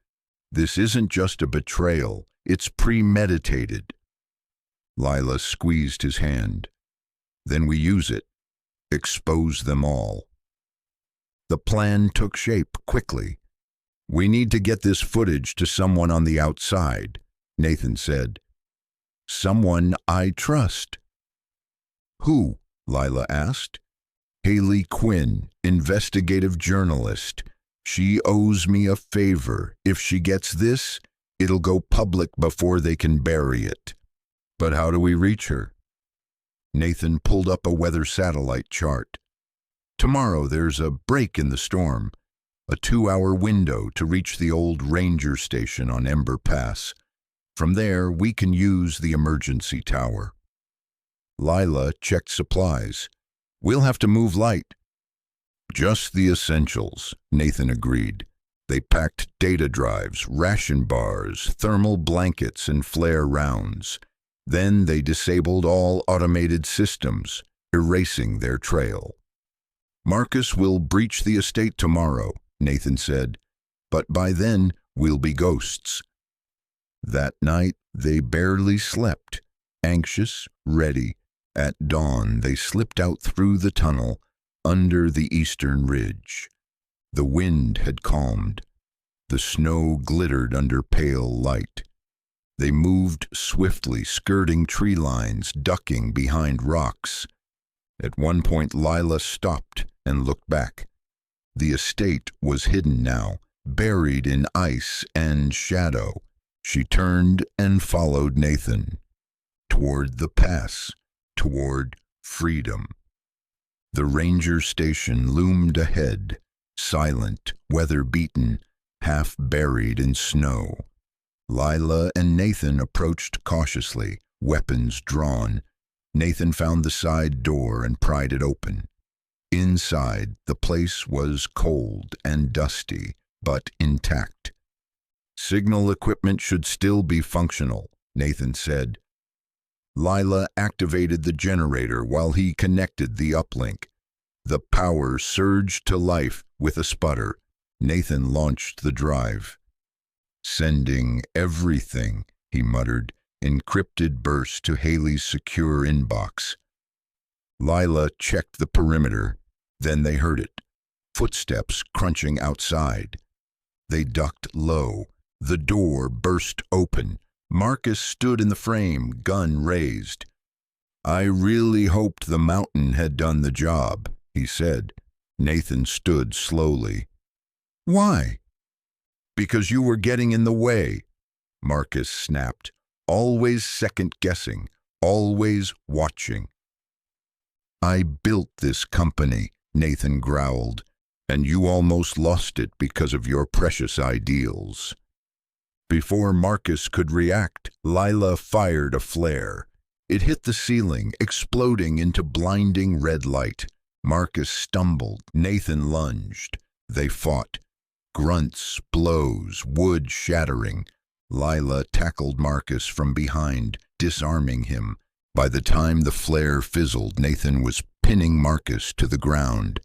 [SPEAKER 1] "This isn't just a betrayal. It's premeditated." Lila squeezed his hand. "Then we use it. Expose them all." The plan took shape quickly. "We need to get this footage to someone on the outside," Nathan said. "Someone I trust." "Who?" Lila asked. "Haley Quinn, investigative journalist. She owes me a favor. If she gets this, it'll go public before they can bury it." "But how do we reach her?" Nathan pulled up a weather satellite chart. "Tomorrow there's a break in the storm, a 2-hour window to reach the old ranger station on Ember Pass. From there, we can use the emergency tower." Lila checked supplies. "We'll have to move light." "Just the essentials," Nathan agreed. They packed data drives, ration bars, thermal blankets, and flare rounds. Then they disabled all automated systems, erasing their trail. "Marcus will breach the estate tomorrow," Nathan said, "but by then we'll be ghosts." That night they barely slept, anxious, ready. At dawn they slipped out through the tunnel, under the eastern ridge. The wind had calmed. The snow glittered under pale light. They moved swiftly, skirting tree lines, ducking behind rocks. At one point Lila stopped and looked back. The estate was hidden now, buried in ice and shadow. She turned and followed Nathan toward the pass, toward freedom. The ranger station loomed ahead, silent, weather-beaten, half buried in snow. Lila and Nathan approached cautiously, weapons drawn. Nathan found the side door and pried it open. Inside, the place was cold and dusty, but intact. Signal equipment should still be functional, Nathan said. Lila activated the generator while he connected the uplink. The power surged to life with a sputter. Nathan launched the drive. Sending everything, he muttered, encrypted burst to Haley's secure inbox. Lila checked the perimeter. Then they heard it. Footsteps crunching outside. They ducked low. The door burst open. Marcus stood in the frame, gun raised. "I really hoped the mountain had done the job," he said. Nathan stood slowly. "Why?" "Because you were getting in the way," Marcus snapped. "Always second-guessing, always watching." "I built this company," Nathan growled, "and you almost lost it because of your precious ideals." Before Marcus could react, Lila fired a flare. It hit the ceiling, exploding into blinding red light. Marcus stumbled. Nathan lunged. They fought. Grunts, blows, wood shattering. Lila tackled Marcus from behind, disarming him. By the time the flare fizzled, Nathan was pinning Marcus to the ground.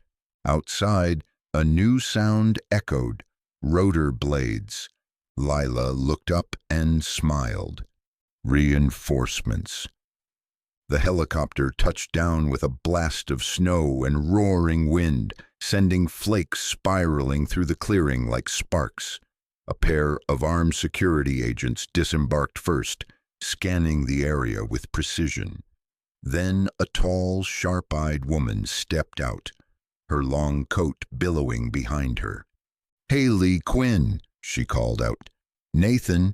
[SPEAKER 1] Outside, a new sound echoed. Rotor blades. Lila looked up and smiled. Reinforcements. The helicopter touched down with a blast of snow and roaring wind, sending flakes spiraling through the clearing like sparks. A pair of armed security agents disembarked first, scanning the area with precision. Then a tall, sharp-eyed woman stepped out, her long coat billowing behind her. "Haley Quinn," she called out. "Nathan."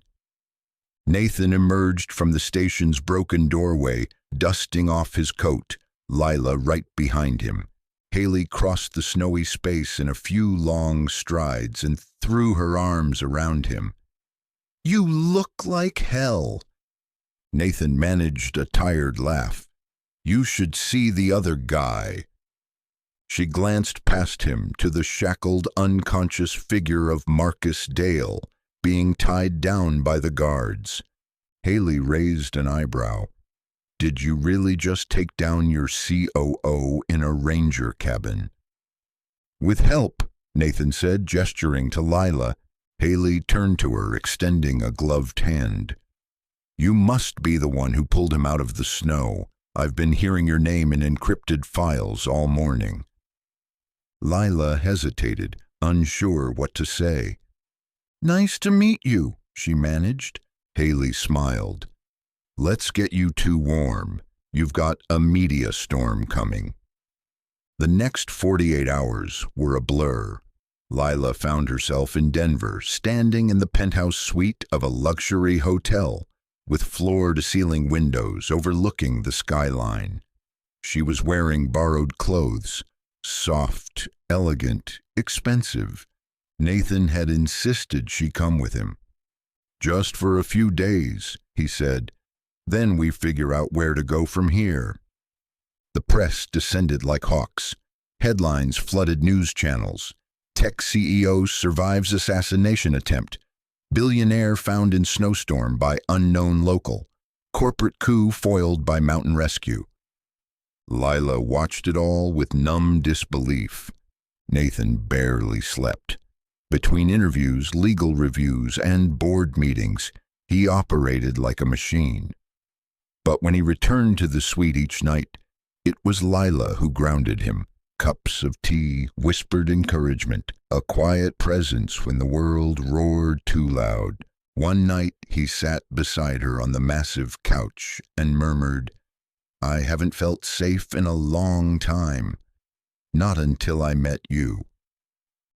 [SPEAKER 1] Nathan emerged from the station's broken doorway, dusting off his coat, Lila right behind him. Haley crossed the snowy space in a few long strides and threw her arms around him. "You look like hell." Nathan managed a tired laugh. "You should see the other guy." She glanced past him to the shackled, unconscious figure of Marcus Dale, being tied down by the guards. Haley raised an eyebrow. "Did you really just take down your COO in a ranger cabin?" "With help," Nathan said, gesturing to Lila. Haley turned to her, extending a gloved hand. "You must be the one who pulled him out of the snow. I've been hearing your name in encrypted files all morning." Lila hesitated, unsure what to say. "Nice to meet you," she managed. Haley smiled. "Let's get you two warm. You've got a media storm coming." The next 48 hours were a blur. Lila found herself in Denver, standing in the penthouse suite of a luxury hotel, with floor-to-ceiling windows overlooking the skyline. She was wearing borrowed clothes, soft, elegant, expensive. Nathan had insisted she come with him. "Just for a few days," he said. "Then we figure out where to go from here." The press descended like hawks. Headlines flooded news channels. Tech CEO survives assassination attempt. Billionaire found in snowstorm by unknown local. Corporate coup foiled by mountain rescue. Lila watched it all with numb disbelief. Nathan barely slept. Between interviews, legal reviews, and board meetings, he operated like a machine. But when he returned to the suite each night, it was Lila who grounded him. Cups of tea, whispered encouragement, a quiet presence when the world roared too loud. One night he sat beside her on the massive couch and murmured, "I haven't felt safe in a long time. Not until I met you."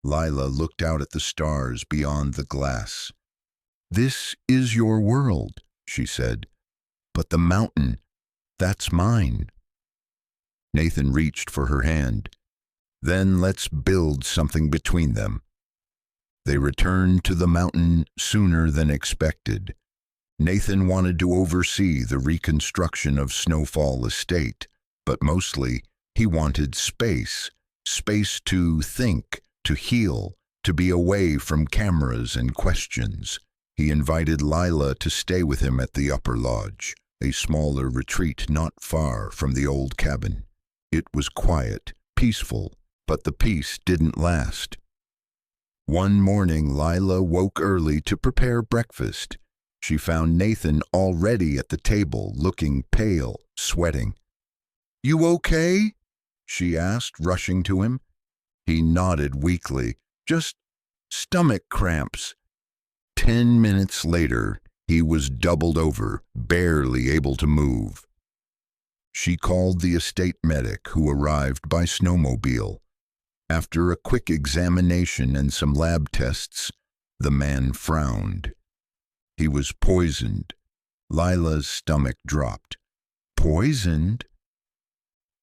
[SPEAKER 1] Lila looked out at the stars beyond the glass. "This is your world," she said, "but the mountain, that's mine." Nathan reached for her hand. "Then let's build something between them." They returned to the mountain sooner than expected. Nathan wanted to oversee the reconstruction of Snowfall Estate, but mostly he wanted space. Space to think, to heal, to be away from cameras and questions. He invited Lila to stay with him at the upper lodge, a smaller retreat not far from the old cabin. It was quiet, peaceful, but the peace didn't last. One morning, Lila woke early to prepare breakfast. She found Nathan already at the table, looking pale, sweating. "You okay?" she asked, rushing to him. He nodded weakly. "Just stomach cramps." 10 minutes later, he was doubled over, barely able to move. She called the estate medic, who arrived by snowmobile. After a quick examination and some lab tests, the man frowned. He was poisoned. Lila's stomach dropped. "Poisoned?"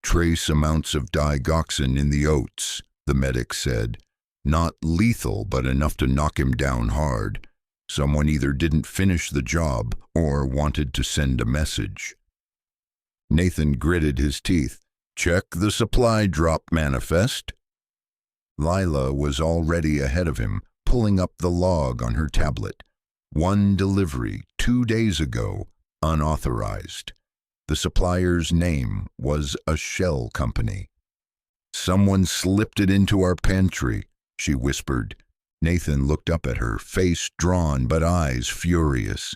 [SPEAKER 1] "Trace amounts of digoxin in the oats," the medic said. "Not lethal, but enough to knock him down hard. Someone either didn't finish the job or wanted to send a message." Nathan gritted his teeth. "Check the supply drop manifest." Lila was already ahead of him, pulling up the log on her tablet. One delivery 2 days ago, unauthorized. The supplier's name was a shell company. "Someone slipped it into our pantry," she whispered. Nathan looked up at her, face drawn but eyes furious.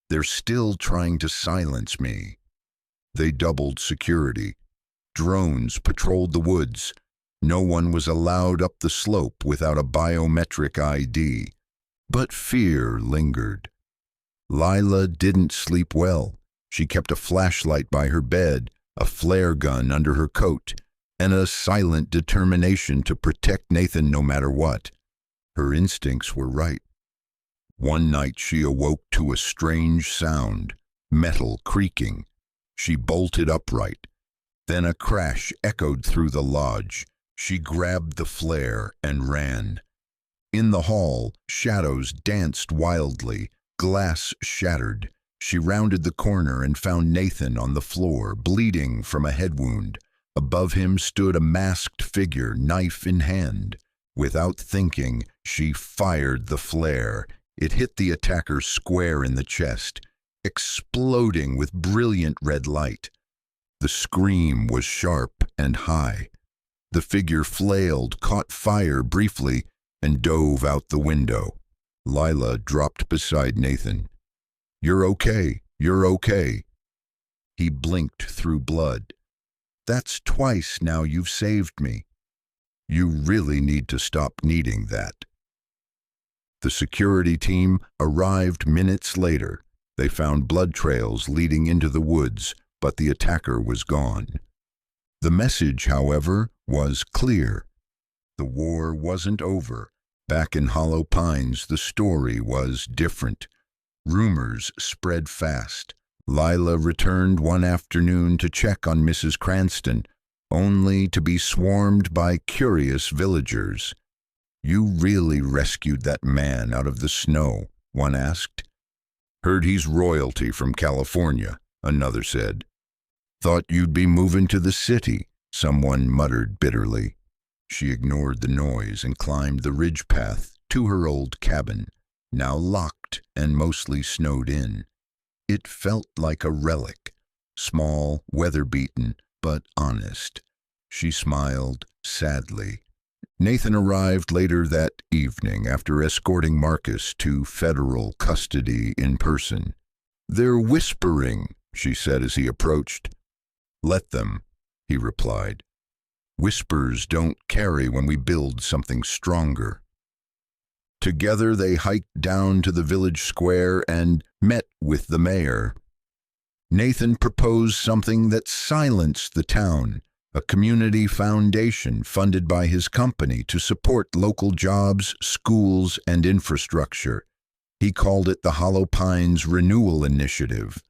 [SPEAKER 1] "They're still trying to silence me." They doubled security. Drones patrolled the woods. No one was allowed up the slope without a biometric ID. But fear lingered. Lila didn't sleep well. She kept a flashlight by her bed, a flare gun under her coat, and a silent determination to protect Nathan no matter what. Her instincts were right. One night she awoke to a strange sound, metal creaking. She bolted upright. Then a crash echoed through the lodge. She grabbed the flare and ran. In the hall, shadows danced wildly, glass shattered. She rounded the corner and found Nathan on the floor, bleeding from a head wound. Above him stood a masked figure, knife in hand. Without thinking, she fired the flare. It hit the attacker square in the chest, exploding with brilliant red light. The scream was sharp and high. The figure flailed, caught fire briefly, and dove out the window. Lila dropped beside Nathan. "You're okay. You're okay." He blinked through blood. "That's twice now you've saved me. You really need to stop needing that." The security team arrived minutes later. They found blood trails leading into the woods, but the attacker was gone. The message, however, was clear. The war wasn't over. Back in Hollow Pines, the story was different. Rumors spread fast. Lila returned one afternoon to check on Mrs. Cranston, only to be swarmed by curious villagers. "You really rescued that man out of the snow?" one asked. "Heard he's royalty from California," another said. "Thought you'd be moving to the city," someone muttered bitterly. She ignored the noise and climbed the ridge path to her old cabin, now locked and mostly snowed in. It felt like a relic, small, weather-beaten, but honest. She smiled sadly. Nathan arrived later that evening after escorting Marcus to federal custody in person. "They're whispering," she said as he approached. "Let them," he replied. "Whispers don't carry when we build something stronger." Together they hiked down to the village square and met with the mayor. Nathan proposed something that silenced the town, a community foundation funded by his company to support local jobs, schools, and infrastructure. He called it the Hollow Pines Renewal Initiative.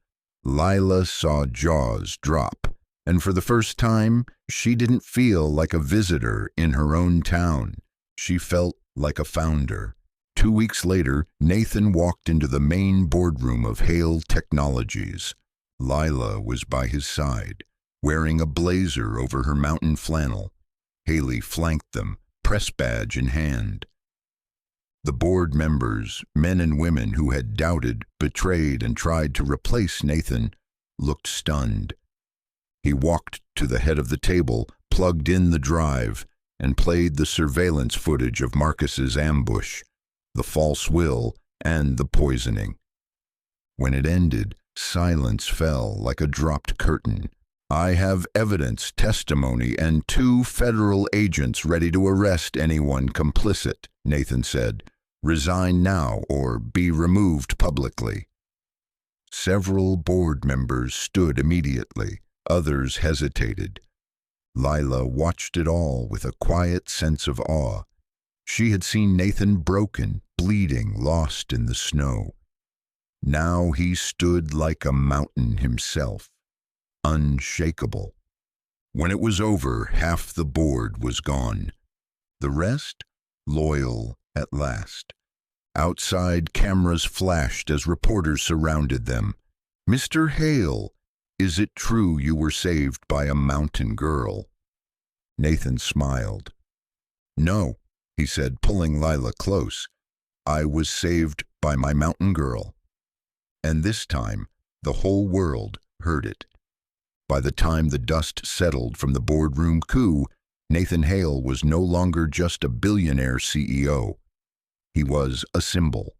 [SPEAKER 1] Lila saw jaws drop, and for the first time, she didn't feel like a visitor in her own town. She felt like a founder. 2 weeks later, Nathan walked into the main boardroom of Hale Technologies. Lila was by his side, wearing a blazer over her mountain flannel. Haley flanked them, press badge in hand. The board members, men and women who had doubted, betrayed, and tried to replace Nathan, looked stunned. He walked to the head of the table, plugged in the drive, and played the surveillance footage of Marcus's ambush, the false will, and the poisoning. When it ended, silence fell like a dropped curtain. "I have evidence, testimony, and 2 federal agents ready to arrest anyone complicit," Nathan said. "Resign now or be removed publicly." Several board members stood immediately. Others hesitated. Lila watched it all with a quiet sense of awe. She had seen Nathan broken, bleeding, lost in the snow. Now he stood like a mountain himself, unshakable. When it was over, half the board was gone. The rest, loyal at last. Outside, cameras flashed as reporters surrounded them. "Mr. Hale, is it true you were saved by a mountain girl?" Nathan smiled. "No," he said, pulling Lila close. "I was saved by my mountain girl." And this time, the whole world heard it. By the time the dust settled from the boardroom coup, Nathan Hale was no longer just a billionaire CEO. He was a symbol.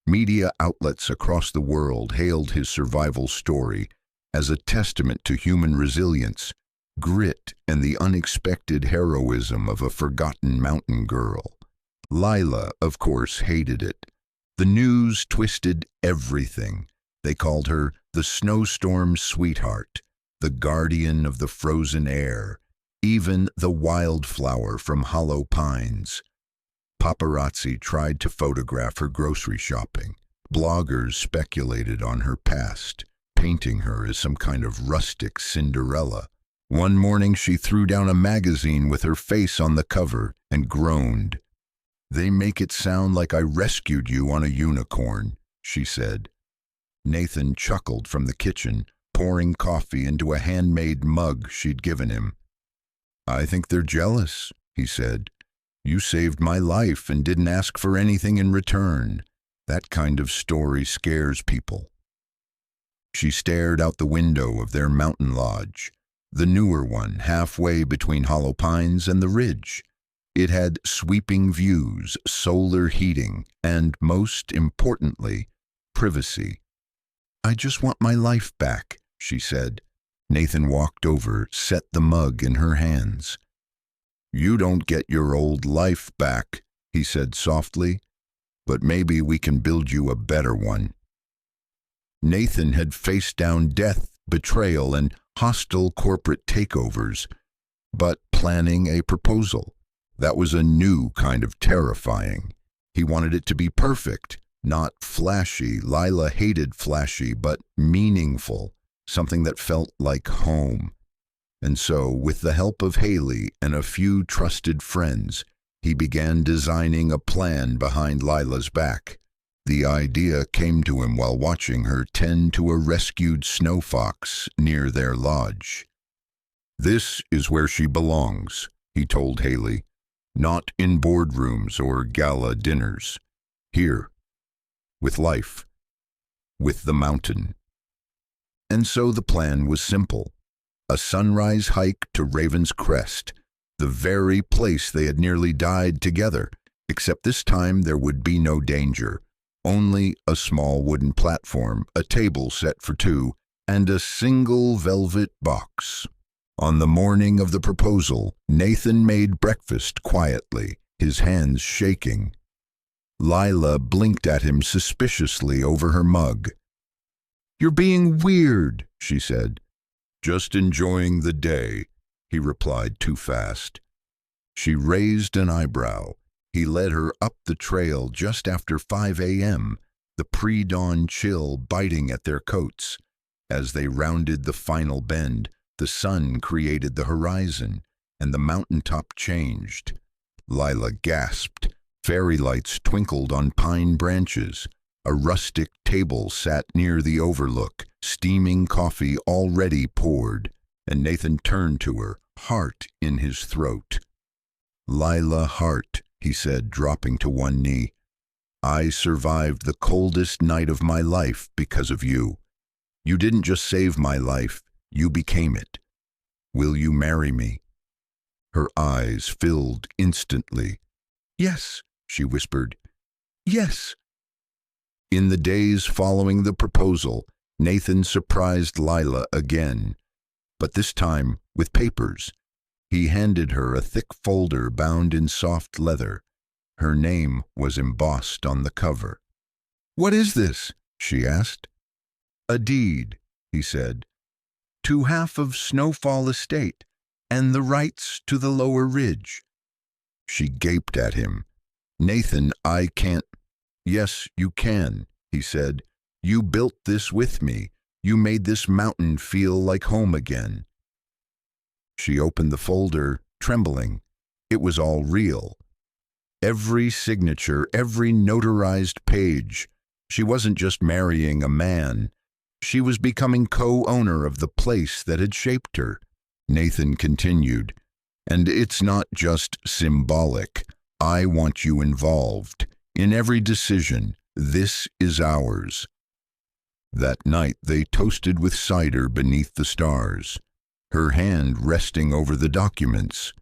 [SPEAKER 1] Media outlets across the world hailed his survival story as a testament to human resilience, grit, and the unexpected heroism of a forgotten mountain girl. Lila, of course, hated it. The news twisted everything. They called her the Snowstorm sweetheart, the guardian of the frozen air, even the wildflower from Hollow Pines. Paparazzi tried to photograph her grocery shopping. Bloggers speculated on her past, painting her as some kind of rustic Cinderella. One morning she threw down a magazine with her face on the cover and groaned. "They make it sound like I rescued you on a unicorn," she said. Nathan chuckled from the kitchen, pouring coffee into a handmade mug she'd given him. "I think they're jealous," he said. "You saved my life and didn't ask for anything in return. That kind of story scares people." She stared out the window of their mountain lodge, the newer one halfway between Hollow Pines and the ridge. It had sweeping views, solar heating, and, most importantly, privacy. "I just want my life back," she said. Nathan walked over, set the mug in her hands. "You don't get your old life back," he said softly, "but maybe we can build you a better one." Nathan had faced down death, betrayal, and hostile corporate takeovers, but planning a proposal, that was a new kind of terrifying. He wanted it to be perfect, not flashy. Lila hated flashy, but meaningful, something that felt like home. And so, with the help of Haley and a few trusted friends, he began designing a plan behind Lila's back. The idea came to him while watching her tend to a rescued snow fox near their lodge. "This is where she belongs," he told Haley. "Not in boardrooms or gala dinners. Here, with life, with the mountain." And so the plan was simple. A sunrise hike to Raven's Crest, the very place they had nearly died together, except this time there would be no danger. Only a small wooden platform, a table set for 2, and a single velvet box. On the morning of the proposal, Nathan made breakfast quietly, his hands shaking. Lila blinked at him suspiciously over her mug. "You're being weird," she said. "Just enjoying the day," he replied too fast. She raised an eyebrow. He led her up the trail just after 5 a.m., the pre-dawn chill biting at their coats. As they rounded the final bend, the sun created the horizon, and the mountaintop changed. Lila gasped. Fairy lights twinkled on pine branches. A rustic table sat near the overlook, steaming coffee already poured, and Nathan turned to her, heart in his throat. "Lila Hart," he said, dropping to one knee. "I survived the coldest night of my life because of you. You didn't just save my life, you became it. Will you marry me?" Her eyes filled instantly. "Yes," she whispered. "Yes." In the days following the proposal, Nathan surprised Lila again, but this time with papers. He handed her a thick folder bound in soft leather. Her name was embossed on the cover. "What is this?" she asked. "A deed," he said, "to half of Snowfall Estate and the rights to the lower ridge." She gaped at him. "Nathan, I can't." "Yes, you can," he said. "You built this with me. You made this mountain feel like home again." She opened the folder, trembling. It was all real. Every signature, every notarized page. She wasn't just marrying a man. She was becoming co-owner of the place that had shaped her. Nathan continued, "And it's not just symbolic. I want you involved. In every decision, this is ours." That night they toasted with cider beneath the stars, her hand resting over the documents.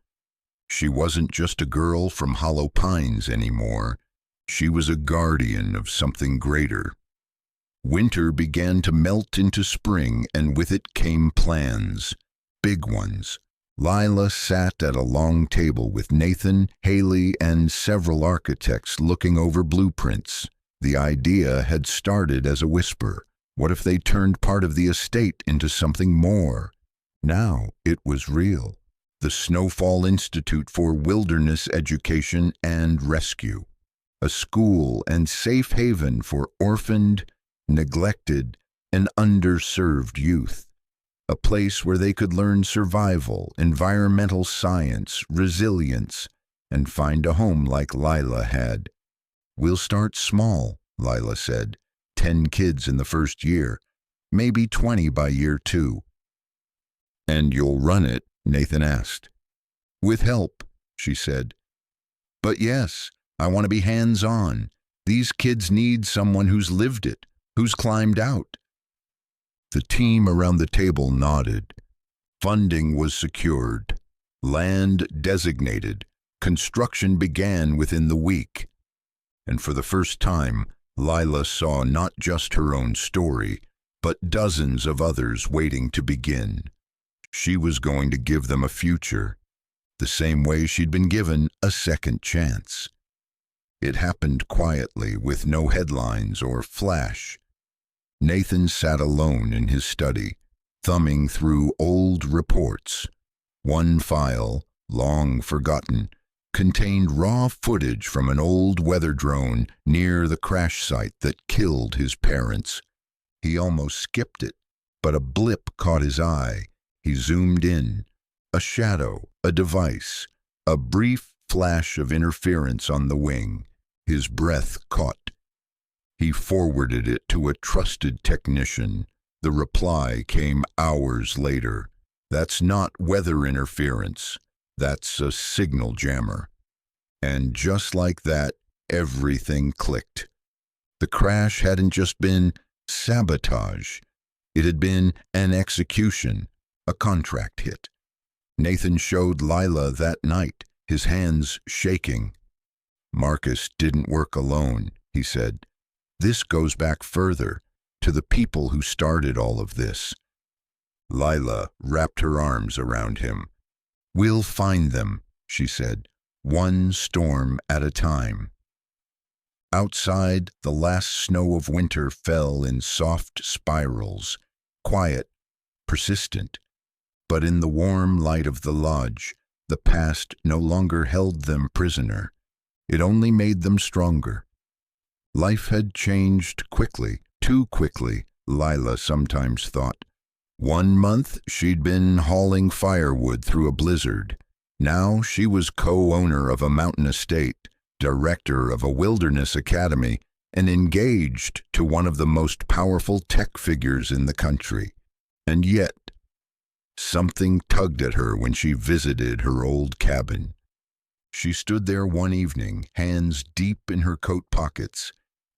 [SPEAKER 1] She wasn't just a girl from Hollow Pines anymore. She was a guardian of something greater. Winter began to melt into spring, and with it came plans. Big ones. Lila sat at a long table with Nathan, Haley, and several architects looking over blueprints. The idea had started as a whisper. What if they turned part of the estate into something more? Now it was real. The Snowfall Institute for Wilderness Education and Rescue. A school and safe haven for orphaned, neglected, and underserved youth. A place where they could learn survival, environmental science, resilience, and find a home like Lila had. "We'll start small," Lila said. 10 kids in the first year, maybe 20 by year 2. "And you'll run it?" Nathan asked. "With help," she said. "But yes, I want to be hands-on. These kids need someone who's lived it, who's climbed out." The team around the table nodded. Funding was secured. Land designated. Construction began within the week. And for the first time, Lila saw not just her own story, but dozens of others waiting to begin. She was going to give them a future, the same way she'd been given a second chance. It happened quietly, with no headlines or flash. Nathan sat alone in his study, thumbing through old reports. One file, long forgotten, contained raw footage from an old weather drone near the crash site that killed his parents. He almost skipped it, but a blip caught his eye. He zoomed in. A shadow, a device, a brief flash of interference on the wing. His breath caught. He forwarded it to a trusted technician. The reply came hours later. "That's not weather interference. That's a signal jammer." And just like that, everything clicked. The crash hadn't just been sabotage. It had been an execution, a contract hit. Nathan showed Lila that night, his hands shaking. "Marcus didn't work alone," he said. "This goes back further, to the people who started all of this." Lila wrapped her arms around him. "We'll find them," she said, "one storm at a time." Outside, the last snow of winter fell in soft spirals, quiet, persistent. But in the warm light of the lodge, the past no longer held them prisoner. It only made them stronger. Life had changed quickly, too quickly, Lila sometimes thought. 1 month she'd been hauling firewood through a blizzard. Now she was co-owner of a mountain estate, director of a wilderness academy, and engaged to one of the most powerful tech figures in the country. And yet, something tugged at her when she visited her old cabin. She stood there one evening, hands deep in her coat pockets,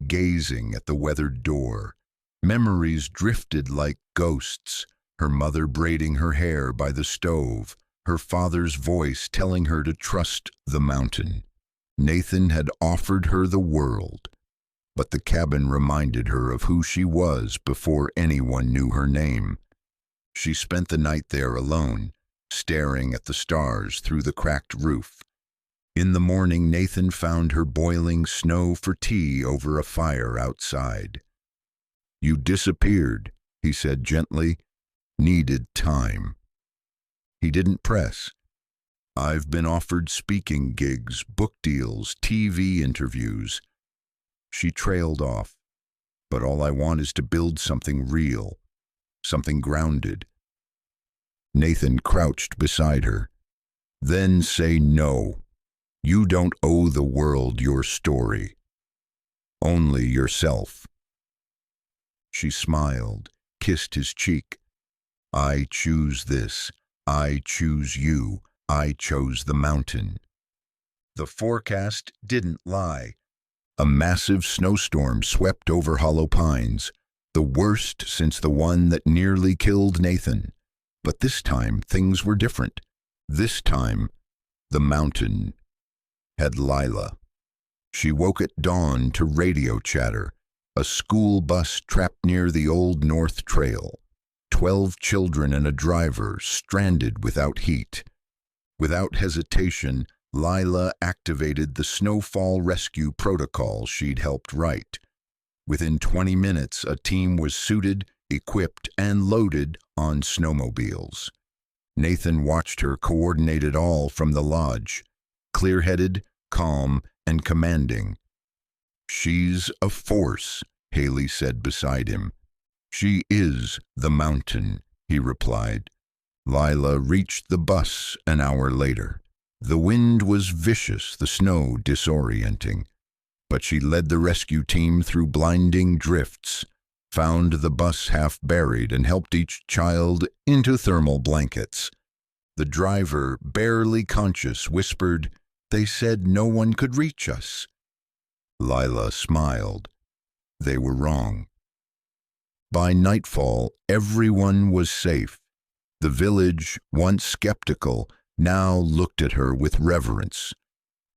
[SPEAKER 1] gazing at the weathered door. Memories drifted like ghosts, her mother braiding her hair by the stove, her father's voice telling her to trust the mountain. Nathan had offered her the world, but the cabin reminded her of who she was before anyone knew her name. She spent the night there alone, staring at the stars through the cracked roof. In the morning, Nathan found her boiling snow for tea over a fire outside. "You disappeared," he said gently. "Needed time." He didn't press. "I've been offered speaking gigs, book deals, TV interviews." She trailed off. "But all I want is to build something real, something grounded." Nathan crouched beside her. "Then say no. You don't owe the world your story. Only yourself." She smiled, kissed his cheek. "I choose this. I choose you. I chose the mountain." The forecast didn't lie. A massive snowstorm swept over Hollow Pines, the worst since the one that nearly killed Nathan. But this time things were different. This time, the mountain had Lila. She woke at dawn to radio chatter, a school bus trapped near the Old North Trail, 12 children and a driver stranded without heat. Without hesitation, Lila activated the snowfall rescue protocol she'd helped write. Within 20 minutes, a team was suited, equipped, and loaded on snowmobiles. Nathan watched her coordinate it all from the lodge, clear-headed, calm, and commanding. "She's a force," Haley said beside him. "She is the mountain," he replied. Lila reached the bus an hour later. The wind was vicious, the snow disorienting. But she led the rescue team through blinding drifts, found the bus half buried, and helped each child into thermal blankets. The driver, barely conscious, whispered, "They said no one could reach us." Lila smiled. They were wrong. By nightfall, everyone was safe. The village, once skeptical, now looked at her with reverence.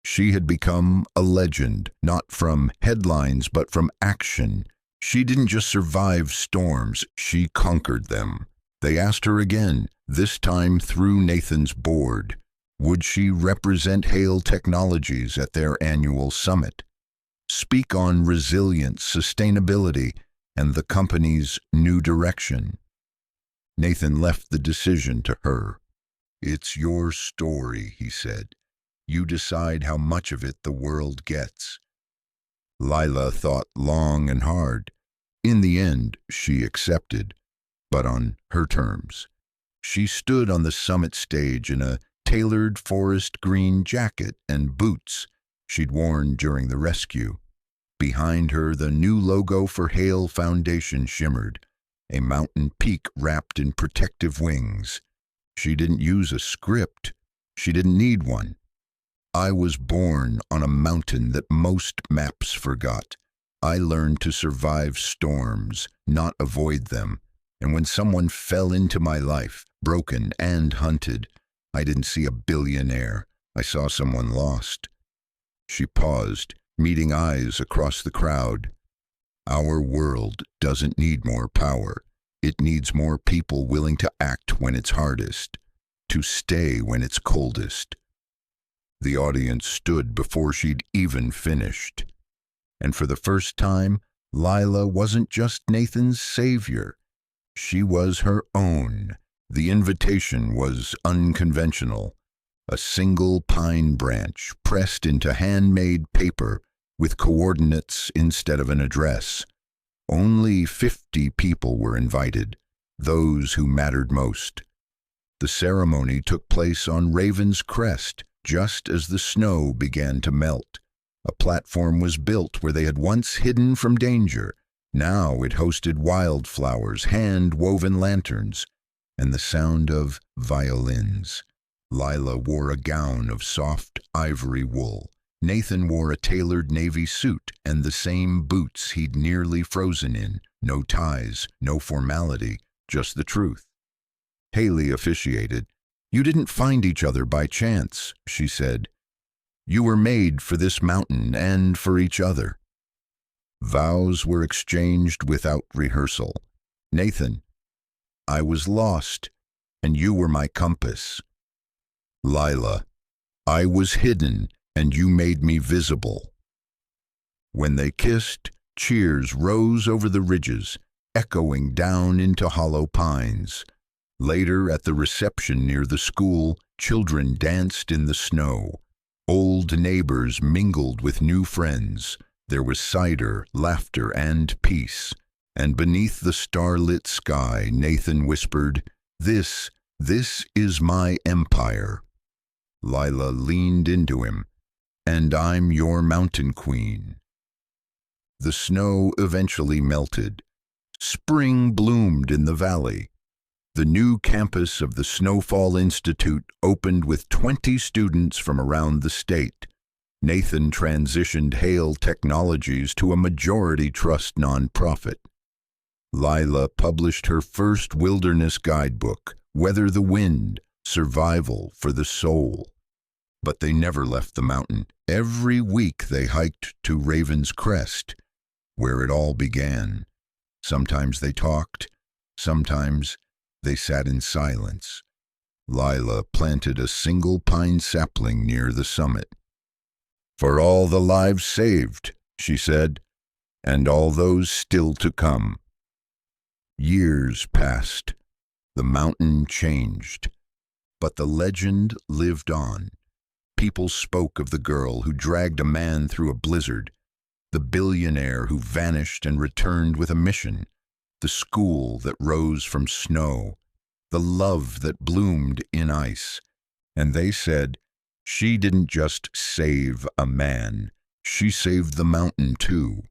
[SPEAKER 1] She had become a legend, not from headlines but from action. She didn't just survive storms, she conquered them. They asked her again, this time through Nathan's board. Would she represent Hale Technologies at their annual summit? Speak on resilience, sustainability, and the company's new direction. Nathan left the decision to her. "It's your story," he said. "You decide how much of it the world gets." Lila thought long and hard. In the end, she accepted, but on her terms. She stood on the summit stage in a tailored forest green jacket and boots she'd worn during the rescue. Behind her, the new logo for Hale Foundation shimmered, a mountain peak wrapped in protective wings. She didn't use a script. She didn't need one. "I was born on a mountain that most maps forgot. I learned to survive storms, not avoid them. And when someone fell into my life, broken and hunted, I didn't see a billionaire. I saw someone lost." She paused, meeting eyes across the crowd. "Our world doesn't need more power. It needs more people willing to act when it's hardest, to stay when it's coldest." The audience stood before she'd even finished. And for the first time, Lila wasn't just Nathan's savior. She was her own. The invitation was unconventional. A single pine branch pressed into handmade paper with coordinates instead of an address. Only 50 people were invited, those who mattered most. The ceremony took place on Raven's Crest, just as the snow began to melt. A platform was built where they had once hidden from danger. Now it hosted wildflowers, hand-woven lanterns, and the sound of violins. Lila wore a gown of soft ivory wool. Nathan wore a tailored navy suit and the same boots he'd nearly frozen in. No ties, no formality, just the truth. Haley officiated. "You didn't find each other by chance," she said. "You were made for this mountain and for each other." Vows were exchanged without rehearsal. "Nathan, I was lost, and you were my compass." "Lila, I was hidden, and you made me visible." When they kissed, cheers rose over the ridges, echoing down into hollow pines. Later, at the reception near the school, children danced in the snow. Old neighbors mingled with new friends. There was cider, laughter, and peace. And beneath the starlit sky, Nathan whispered, This is my empire." Lila leaned into him. "And I'm your mountain queen." The snow eventually melted. Spring bloomed in the valley. The new campus of the Snowfall Institute opened with 20 students from around the state. Nathan transitioned Hale Technologies to a majority trust nonprofit. Lila published her first wilderness guidebook, Weather the Wind, Survival for the Soul. But they never left the mountain. Every week they hiked to Raven's Crest, where it all began. Sometimes they talked, sometimes they sat in silence. Lila planted a single pine sapling near the summit. "For all the lives saved," she said, "and all those still to come." Years passed. The mountain changed. But the legend lived on. People spoke of the girl who dragged a man through a blizzard, the billionaire who vanished and returned with a mission, the school that rose from snow, the love that bloomed in ice. And they said, she didn't just save a man, she saved the mountain too.